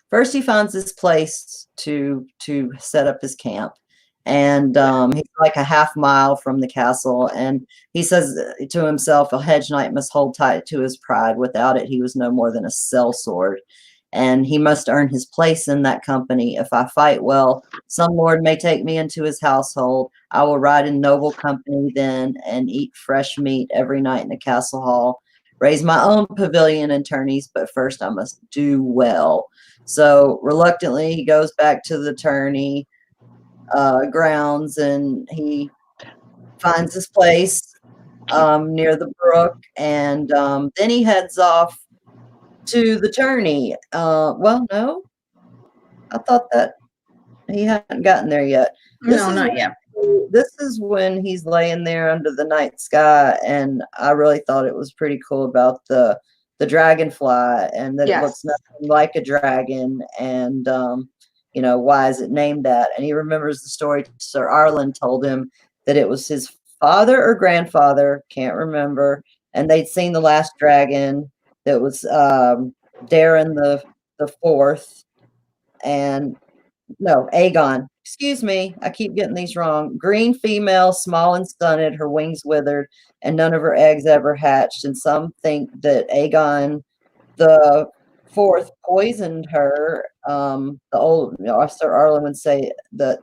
first he finds this place to set up his camp. And he's like a half mile from the castle, and he says to himself, a hedge knight must hold tight to his pride. Without it, he was no more than a sellsword, and he must earn his place in that company. If I fight well, some lord may take me into his household. I will ride in noble company then, and eat fresh meat every night in the castle hall. Raise my own pavilion and tourneys, but first I must do well. So reluctantly, he goes back to the tourney grounds, and he finds his place near the brook, and then he heads off to the tourney. Well, no, I thought that he hadn't gotten there yet. Not yet. This is when he's laying there under the night sky, and I really thought it was pretty cool about the dragonfly, and that it looks nothing like a dragon, and why is it named that? And he remembers the story Sir Arlen told him that it was his father or grandfather, can't remember, and they'd seen the last dragon that was Darren the Fourth, and no, Aegon. Excuse me, I keep getting these wrong. Green female, small and stunted, her wings withered, and none of her eggs ever hatched. And some think that Aegon the Fourth poisoned her. The old Sir Arlen would say that.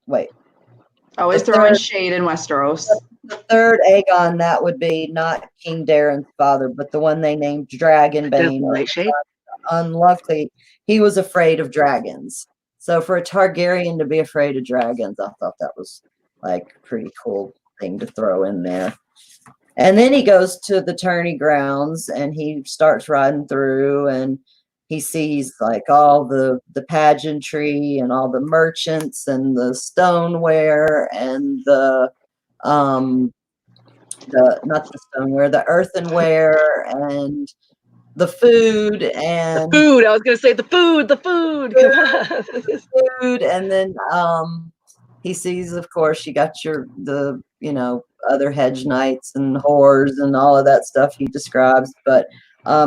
Wait. Oh, it's throwing shade in Westeros. The third Aegon, that would be not King Darren's father, but the one they named Dragonbane. Unlucky, he was afraid of dragons. So for a Targaryen to be afraid of dragons, I thought that was like a pretty cool thing to throw in there. And then he goes to the tourney grounds, and he starts riding through, and he sees like all the pageantry and all the merchants and the stoneware and the not the stoneware, the earthenware, and the food and the food. I was gonna say the food. Food, and then he sees, of course, you got the other hedge knights and whores and all of that stuff he describes, but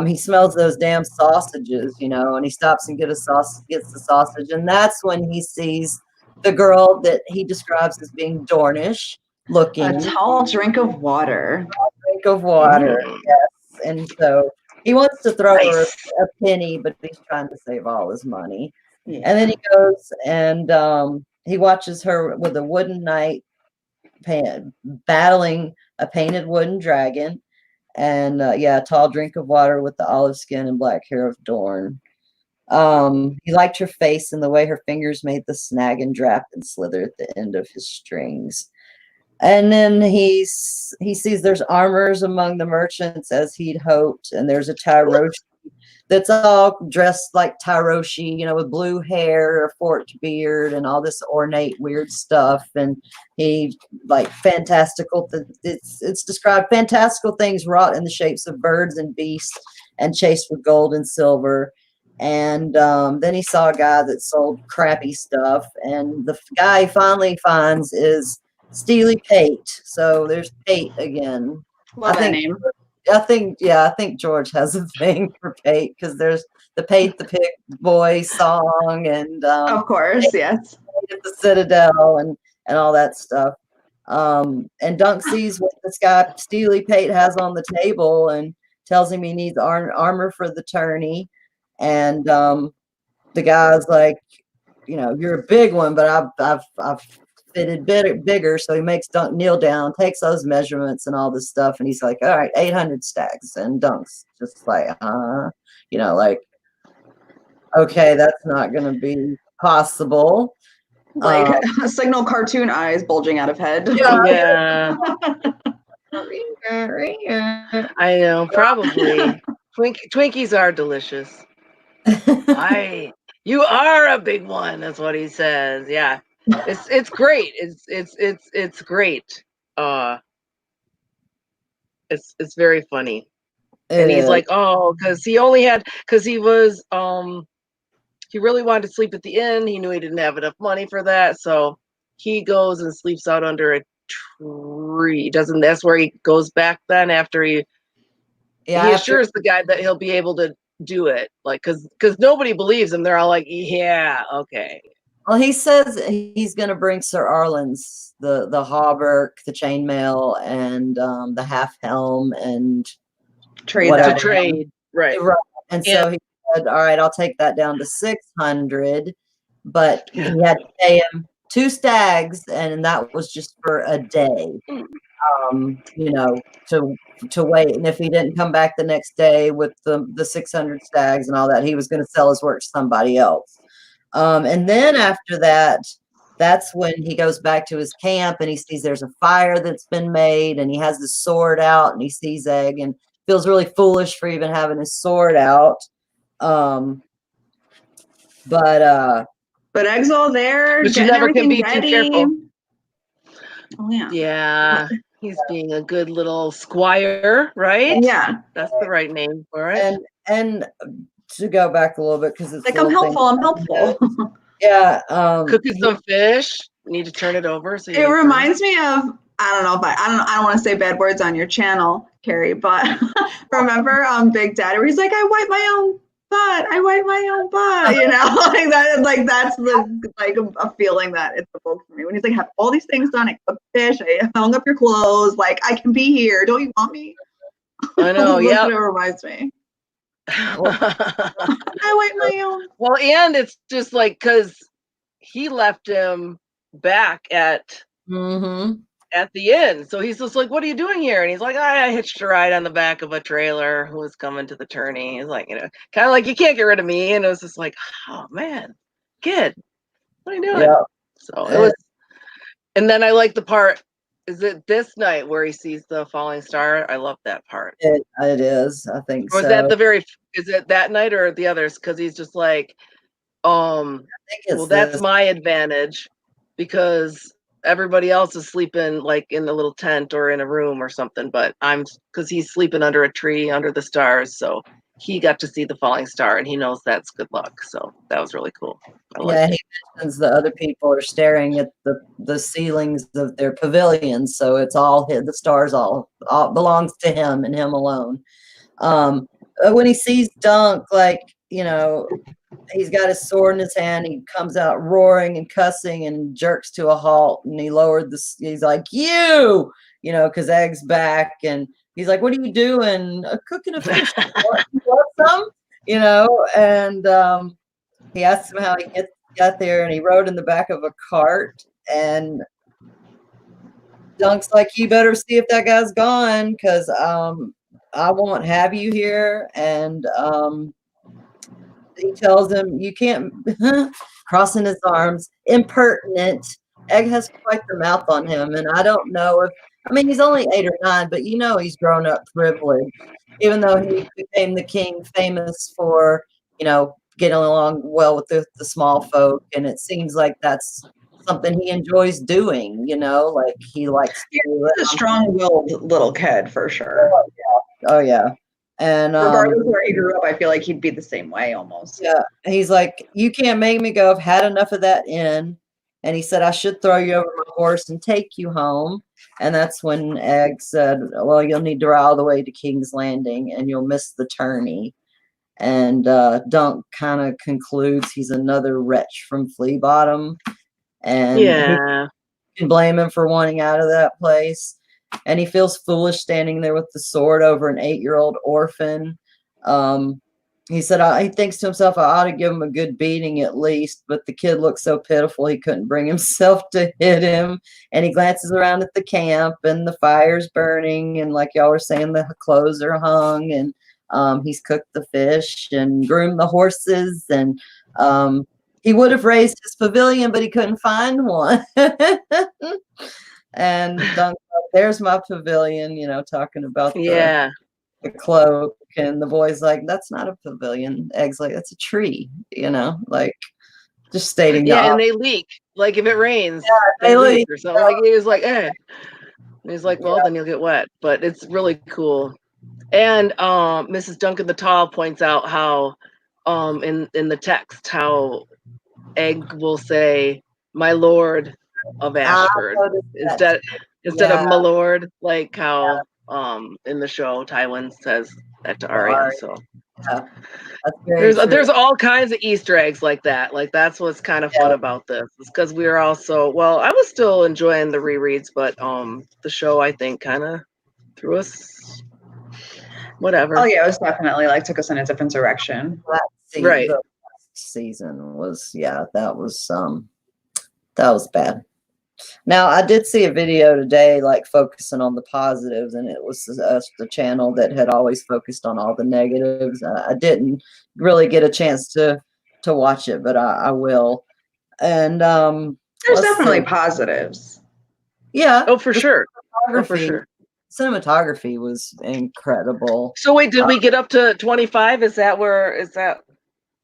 he smells those damn sausages, and he stops and gets the sausage, and that's when he sees the girl that he describes as being Dornish looking. A tall drink of water. Drink of water, yes. And so he wants to throw her Nice. a penny, but he's trying to save all his money. Yeah. And then he goes and he watches her with a wooden knight battling a painted wooden dragon. And yeah, a tall drink of water with the olive skin and black hair of Dorne. He liked her face and the way her fingers made the snag and drap and slither at the end of his strings. And then he sees there's armors among the merchants as he'd hoped, and there's a Tyroshi that's all dressed like Tyroshi, you know, with blue hair, a forked beard, and all this ornate weird stuff. And he like fantastical. It's described fantastical things wrought in the shapes of birds and beasts, and chased with gold and silver. And then he saw a guy that sold crappy stuff, and the guy he finally finds is Steely Pate. So there's Pate again. Love that name. I think George has a thing for Pate because there's the Pate the Pig Boy song and Of course, Pate yes. at the Citadel and all that stuff. And Dunk sees what this guy Steely Pate has on the table and tells him he needs armor for the tourney. And the guy's like, you know, you're a big one, but I've fitted bigger. So he makes Dunk kneel down, takes those measurements and all this stuff, and he's like, all right, 800 stacks. And Dunk's just like, you know, like, okay, that's not gonna be possible. Like signal cartoon eyes bulging out of head. Yeah. I know, probably. Twinkies are delicious. You are a big one. That's what he says. Yeah, it's great. It's great. It's very funny. And he's like, oh, because he was he really wanted to sleep at the inn. He knew he didn't have enough money for that, so he goes and sleeps out under a tree. That's where he goes back then after he assures the guy that he'll be able to do it, like because nobody believes him. They're all like, yeah, okay. Well, he says he's going to bring Sir Arlen's the hauberk, the chainmail, and the half helm and to trade, right? And so he said, all right, I'll take that down to 600, but he had to pay him 2 stags, and that was just for a day. You know, to wait, and if he didn't come back the next day with the 600 stags and all that, he was going to sell his work to somebody else. And then after that, that's when he goes back to his camp and he sees there's a fire that's been made, and he has his sword out, and he sees Egg and feels really foolish for even having his sword out. But Egg's all there, but you never can be too careful. Oh yeah. Yeah. He's being a good little squire, right? Yeah. That's the right name for it. And to go back a little bit, because it's like, I'm helpful. Yeah. Cooking some fish. Need to turn it over. So it reminds me of, I don't know if I don't want to say bad words on your channel, Carrie, but remember Big Daddy where he's like, I wipe my own butt, you know, like that's a feeling that it's evoked for me when he's like, have all these things done, I cooked fish, I hung up your clothes, like I can be here, don't you want me? I know. Yeah, it reminds me. I wipe my own. Well, and it's just like because he left him back at the inn, so he's just like, what are you doing here? And he's like, I hitched a ride on the back of a trailer who was coming to the tourney. He's like, you know, kind of like, you can't get rid of me. And it was just like, oh man, kid, what are you doing? Yeah. So it was, and then I like the part, is it this night where he sees the falling star? I love that part. It is, I think. Or was that is it that night or the others? Because he's just like, well, that's my advantage because everybody else is sleeping like in a little tent or in a room or something, but because he's sleeping under a tree under the stars, so he got to see the falling star and he knows that's good luck. So that was really cool. He mentions the other people are staring at the ceilings of their pavilions, so it's all the stars all belongs to him and him alone. When he sees Dunk, like, you know, he's got his sword in his hand. He comes out roaring and cussing and jerks to a halt. And he lowered this. He's like, you know, because Egg's back. And he's like, what are you doing? Cooking a fish. You want some? You know, and he asks him how he got there. And he rode in the back of a cart. And Dunk's like, you better see if that guy's gone, because I won't have you here. And he tells him, you can't, crossing his arms, impertinent. Egg has quite the mouth on him. And I don't know if, I mean, he's only 8 or 9, but you know he's grown up privileged, even though he became the king famous for, you know, getting along well with the small folk. And it seems like that's something he enjoys doing, you know, like he likes to do He's a strong-willed little kid for sure. Oh yeah. And Regardless of where he grew up, I feel like he'd be the same way almost. yeah, he's like, you can't make me go. I've had enough of that inn. And he said, I should throw you over my horse and take you home. And that's when Egg said, well, you'll need to ride all the way to King's Landing and you'll miss the tourney. And Dunk kind of concludes he's another wretch from Flea Bottom. And Yeah. he can blame him for wanting out of that place. And he feels foolish standing there with the sword over an 8-year-old orphan. He said he thinks to himself, I ought to give him a good beating at least. But the kid looked so pitiful, he couldn't bring himself to hit him. And he glances around at the camp and the fire's burning. And like y'all were saying, the clothes are hung. And he's cooked the fish and groomed the horses. And he would have raised his pavilion, but he couldn't find one. And Dunk, there's my pavilion, you know, talking about the cloak. And the boy's like, that's not a pavilion. Egg's like, that's a tree, you know, like just stating that. Yeah, and they leak. Like if it rains, they leak or something. Like he was like, eh. And he's like, well, then you'll get wet. But it's really cool. And Mrs. Duncan the Tall points out how in the text how Egg will say, my lord of Ashford instead of my lord, like how in the show Tywin says that to Arya. So there's all kinds of Easter eggs like that. Like that's what's kind of fun about this, is because we were also, well, I was still enjoying the rereads, but the show I think kind of threw us whatever. Oh yeah, it was definitely like took us in a different direction. Right. The season was that was bad. Now I did see a video today like focusing on the positives, and it was the channel that had always focused on all the negatives. I didn't really get a chance to watch it, but I will. And there's definitely positives. Yeah. Oh, for sure. Cinematography was incredible. So wait, did we get up to 25? Is that?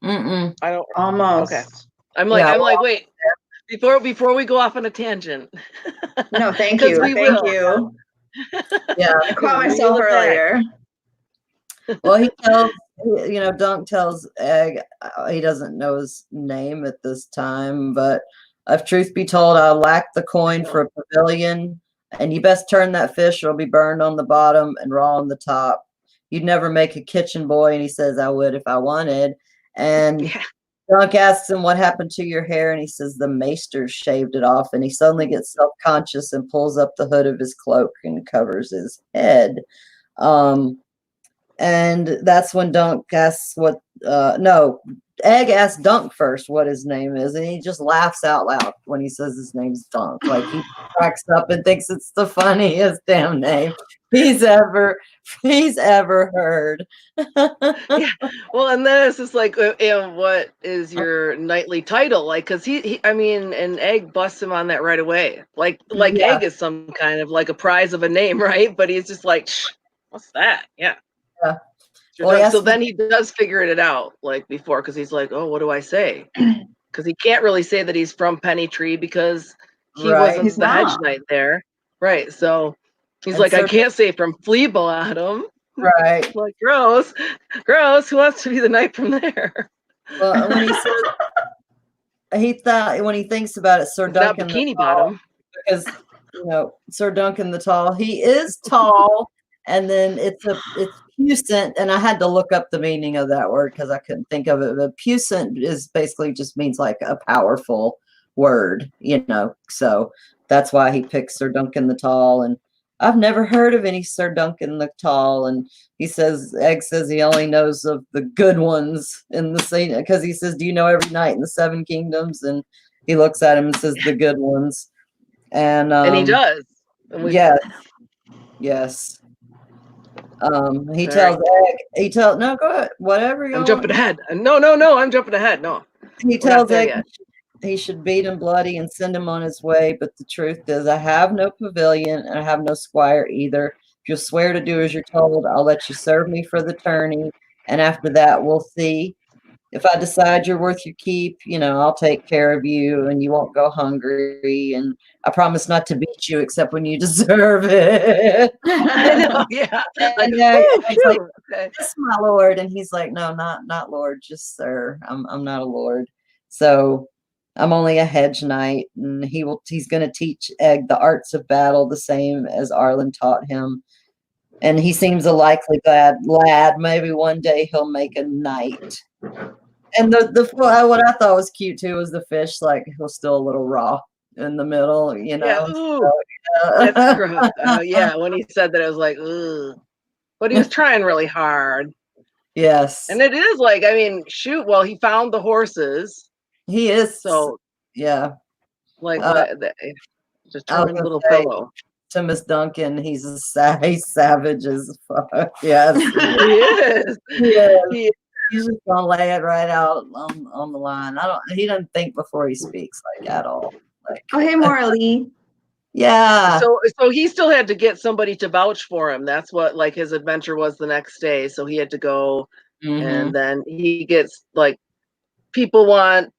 Mm-mm. I don't. Almost. Okay. I'm like, wait. Before we go off on a tangent. No, thank you. Thank you. Yeah, I caught myself earlier. Well, he tells, you know, Dunk tells Egg, he doesn't know his name at this time, but if truth be told, I lack the coin for a pavilion, and you best turn that fish or it'll be burned on the bottom and raw on the top. You'd never make a kitchen boy, and he says, I would if I wanted. And Dunk asks him, what happened to your hair? And he says, the maester shaved it off. And he suddenly gets self-conscious and pulls up the hood of his cloak and covers his head. And that's when Dunk asks Egg asks Dunk first what his name is. And he just laughs out loud when he says his name's Dunk. Like he cracks up and thinks it's the funniest damn name he's ever heard. Yeah. Well, and then it's just like, what is your knightly title? Like, because and Egg busts him on that right away. Like Egg is some kind of like a prize of a name, right? But he's just like, what's that? Yeah. Well, so then he does figure it out like before, because he's like, oh, what do I say? Because he can't really say that he's from Pennytree because he wasn't the hedge knight there. Right. So he's like, I can't say from Flea Bottom. Right. Like, gross. Who wants to be the knight from there? Well, when he thinks about it, Sir Duncan not Bikini Bottom. Because, you know, Sir Duncan the Tall, he is tall, and then it's puissant, and I had to look up the meaning of that word because I couldn't think of it. But puissant is basically just means like a powerful word, you know. So that's why he picked Sir Duncan the Tall. And I've never heard of any Sir Duncan the Tall. And he says, Egg says he only knows of the good ones in the scene because he says, "Do you know every knight in the Seven Kingdoms?" And he looks at him and says, "The good ones." And he does. And yes, yes. He All tells right. Egg, no, go ahead, whatever I'm y'all jumping want. ahead. No, I'm jumping ahead. No. He We're not tells there Egg yet. he should beat him bloody and send him on his way. But the truth is, I have no pavilion and I have no squire either. If you'll swear to do as you're told, I'll let you serve me for the tourney. And after that, we'll see. If I decide you're worth your keep, you know, I'll take care of you and you won't go hungry. And I promise not to beat you except when you deserve it. I know, yeah. Like, And yeah, woo, it's like, phew. Okay. "Yes, my lord." And he's like, "No, not lord, just sir. I'm not a lord. So I'm only a hedge knight." And he's gonna teach Egg the arts of battle the same as Arlen taught him. And he seems a likely lad. Maybe one day he'll make a knight. And what I thought was cute too was the fish, like he was still a little raw in the middle, you Yeah, know. ooh, So, that's gross. Yeah, when he said that, I was like, ugh. But he was trying really hard. yes, And it is like, I mean, shoot, well, he found the horses. he is. So, Yeah, like, uh, I was determined gonna little say fellow. to Miss Duncan, he's he's savage as fuck. Yes, He is. yeah. He, He's just gonna lay it right out on the line. He doesn't think before he speaks, like, at all. Like, Oh, hey, Morley. yeah, so he still had to get somebody to vouch for him. That's what, like, his adventure was the next day. So he had to go, mhm. and then he gets, like, people want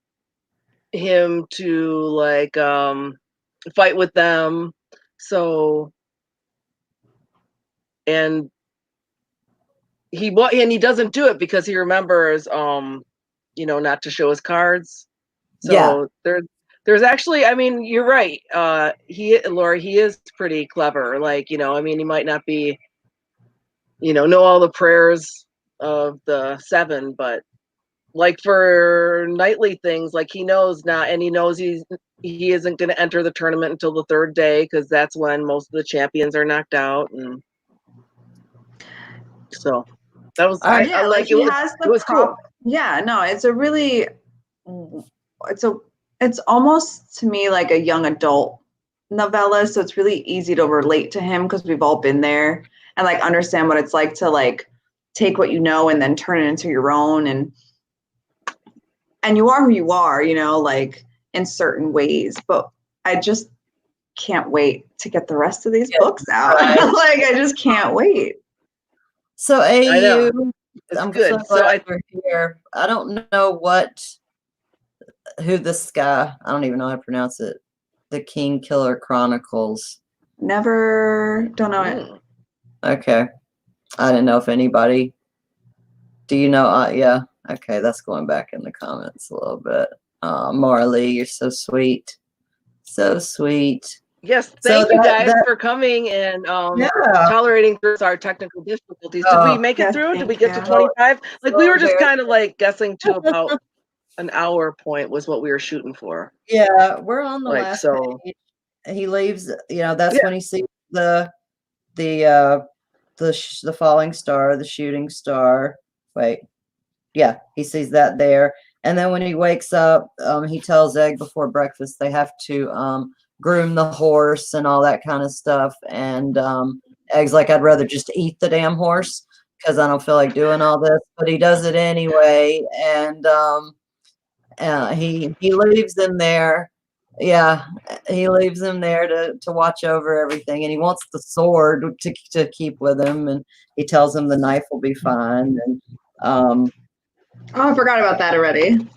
him to, like, fight with them. So, and he doesn't do it because he remembers, you know, not to show his cards. Yeah, So there's actually, I mean, you're right. Laura, he is pretty clever. Like, you know, I mean, he might not be, you know all the prayers of the seven, but like for nightly things, like he knows not, and he knows he isn't going to enter the tournament until the third day because that's when most of the champions are knocked out, and so that was Yeah, I like like he has it was cool. Yeah, no, it's a really, it's almost to me like a young adult novella. So it's really easy to relate to him because we've all been there and like understand what it's like to like take what you know and then turn it into your own. And you are who you are, you know, like in certain ways. But I just can't wait to get the rest of these books out. right. Like I just can't wait. So I know. AU, It's I'm good. so glad we're here. I don't know who this guy, I don't even know how to pronounce it. The King Killer Chronicles. Don't know it. Mm. Okay. I didn't know if anybody, do you know? Yeah. Okay. That's going back in the comments a little bit. Marley, you're so sweet. So sweet. Yes, So thank you guys for coming and yeah. tolerating our technical difficulties. Did we make it Yes, through? Did we thank get to you. 25? Like we were just very kind of like guessing to about an hour point was what we were shooting for. Yeah, we're on the Like, last so page. He leaves, you know, that's yeah. when he sees the falling star, the shooting star. Wait. Yeah, he sees that there. And then when he wakes up, he tells Egg before breakfast they have to groom the horse and all that kind of stuff. And Egg's like, "I'd rather just eat the damn horse because I don't feel like doing all this." But he does it anyway. And he leaves him there. Yeah, he leaves him there to watch over everything. And he wants the sword to keep with him. And he tells him the knife will be fine. And Oh, I forgot about that already.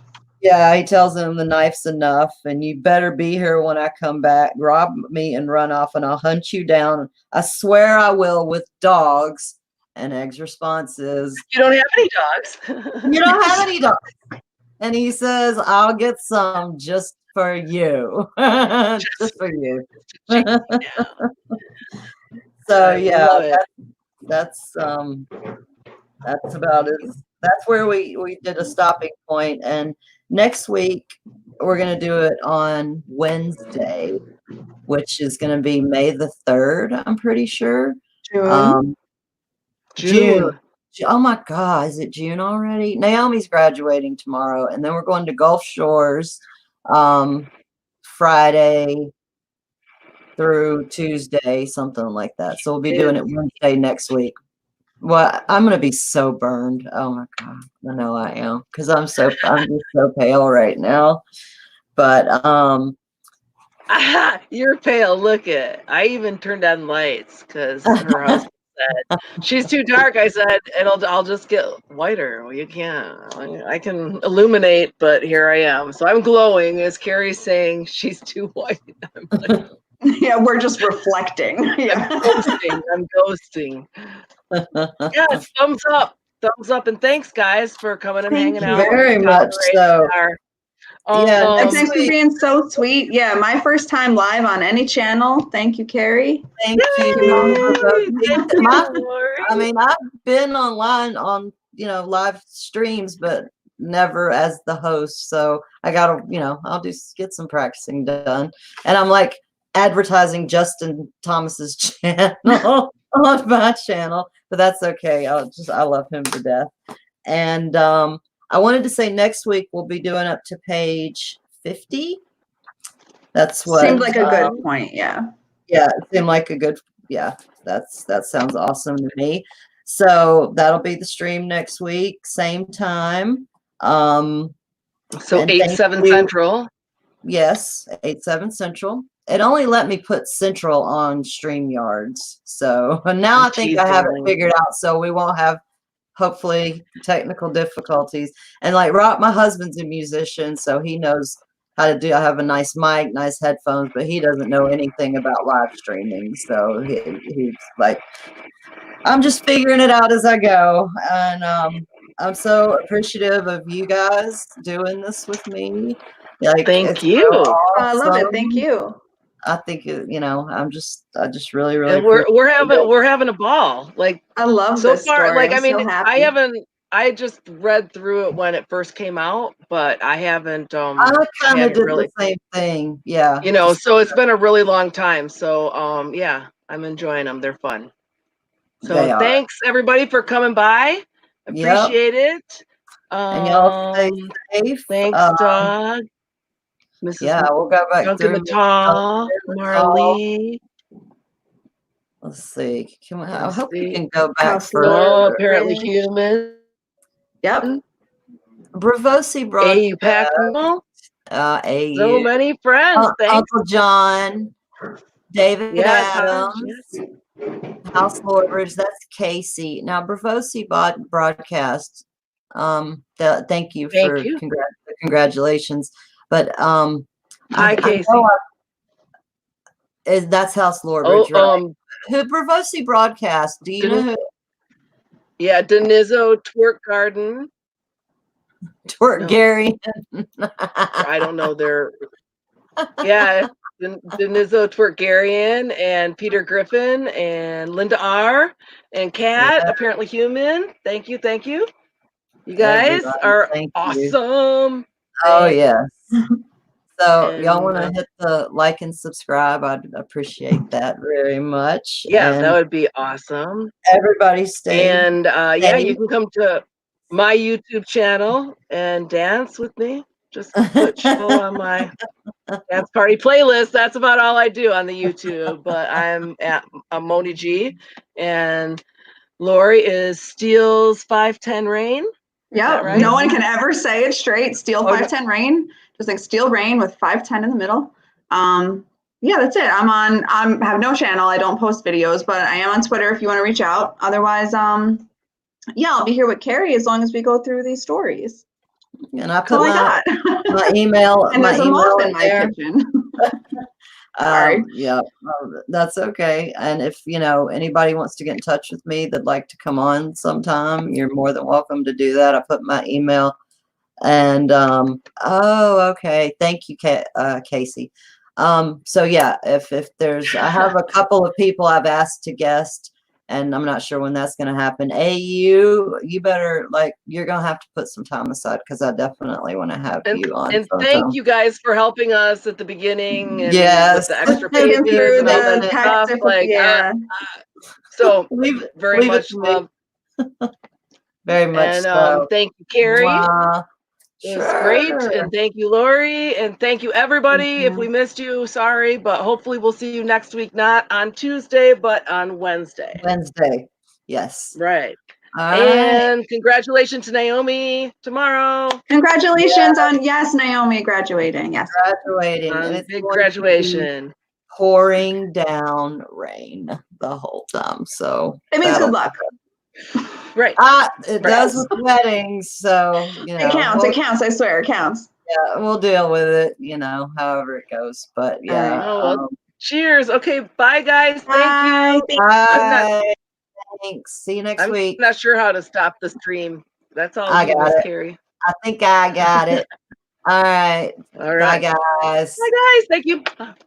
yeah, he tells him the knife's enough, and you better be here when I come back. Rob me and run off, and I'll hunt you down. I swear I will with dogs. And Egg's response is, You don't have any dogs. "You don't have any dogs." And he says, "I'll get some just for you." Just for you. So I yeah, love it. that's that's about it. That's where we did a stopping point. And next week we're gonna do it on Wednesday, which is gonna be May the 3rd, I'm pretty sure. June. June. Oh my God, is it June already? Naomi's graduating tomorrow, and then we're going to Gulf Shores Friday through Tuesday, something like that. So we'll be doing it Wednesday next week. Well, I'm gonna be so burned. Oh my God, I know I am, because I'm just so pale right now. But Aha, you're pale. Look it. I even turned on lights because her husband said she's too dark. I said, I'll just get whiter. Well, you can't. I can illuminate, but here I am. So I'm glowing. As Carrie's saying, she's too white. I'm like, Yeah, we're just reflecting. Yeah. I'm ghosting. Yeah, thumbs up, and thanks guys for coming and Thank hanging you out. very much so. Yeah, And thanks for being so sweet. Yeah, my first time live on any channel. Thank you, Carrie. Thank you. Thank you, I mean, I've been online on, live streams, but never as the host. So I gotta, I'll just get some practicing done. And I'm like advertising Justin Thomas's channel on my channel, but that's okay. I love him to death. And I wanted to say next week we'll be doing up to page 50. That's what seemed like a good point. Yeah. Yeah, it seemed like a good. Yeah, that sounds awesome to me. So that'll be the stream next week, same time. So and 8/7 Central. Yes, 8/7 Central. It only let me put Central on StreamYards. So now I think I have it figured out. So we won't have, hopefully, technical difficulties. And like Rob, my husband's a musician, so he knows how to do. I have a nice mic, nice headphones, but he doesn't know anything about live streaming. So he's like, I'm just figuring it out as I go. And I'm so appreciative of you guys doing this with me. Like, Thank you. So I love it. Thank you. I think I just really And we're having a ball. Like, I love so this far. story. Like, I'm I mean, so happy. I just read through it when it first came out, but I haven't. I kind of did really, the same thing. Yeah. So it's been a really long time. So yeah, I'm enjoying them. They're fun. So thanks everybody for coming by. Appreciate it. And y'all stay safe. Thanks, Doug. Mrs. Yeah, we'll go back Duncan through Natal, Marley. Let's see. I hope we can go back House for apparently human. Yep. Bravosi broadcast. AU. So many friends. Thanks. Uncle John, David Adams, House Lordbridge. That's Casey. Now Bravosi broadcast. Thank you for congratulations. But hi, Casey. That's House Lordbridge, right? Who Bravosi broadcast? Do you know who? Yeah, Denizzo Twerk Garden. Twerk Gary. I don't know. Yeah, Denizzo Twerkgarian and Peter Griffin and Linda R. and Kat, apparently human. Thank you. You guys are awesome. Oh yes. So y'all want to hit the like and subscribe? I'd appreciate that very much. Yeah, that would be awesome. Everybody stay. And yeah, you can come to my YouTube channel and dance with me. Just put show on my dance party playlist. That's about all I do on the YouTube. But I'm at Moni G, and Lori is Steele's 510 Rain. Yeah, right? No one can ever say it straight. Steel 510 Rain. Just like Steel Rain with 510 in the middle. Yeah, that's it. I have no channel. I don't post videos, but I am on Twitter if you want to reach out. Otherwise, yeah, I'll be here with Carrie as long as we go through these stories. And I put my email. And there's a moth in my kitchen. Sorry. Yeah, that's okay. And if anybody wants to get in touch with me that'd like to come on sometime, you're more than welcome to do that. I put my email. And okay, thank you, Casey. So yeah, if there's, I have a couple of people I've asked to guest, and I'm not sure when that's going to happen. You better, like, you're going to have to put some time aside, because I definitely want to have you on. And sometime. thank you guys for helping us at the beginning and Yes. with the extra Thinking pages through and all that the stuff. technical, Like, yeah. so leave it very much to me. love. Very much And so. thank you, Carrie. Mwah. It was great. Sure. And thank you, Lori. And thank you, everybody. If Mhm. we missed you, sorry, but hopefully we'll see you next week, not on Tuesday, but on Wednesday. Wednesday. Yes. Right. All right. And congratulations to Naomi tomorrow. Congratulations on, yes, Naomi graduating. Yes. Graduating. And On it's big going to be graduation. pouring down rain the whole time. So It means that'll- good luck. Right. It does with weddings. So, you know, It counts. we'll, It counts. I swear it counts. yeah, we'll deal with it, you know, however it goes. But yeah. Oh, well, cheers. Okay. Bye, guys. Thank Bye. you. Bye. Thanks. See you next week. I'm not sure how to stop the stream. That's all I you, got Miss it. Carrie. I think I got it. All right. All right. Bye, guys. Bye, guys. Thank you.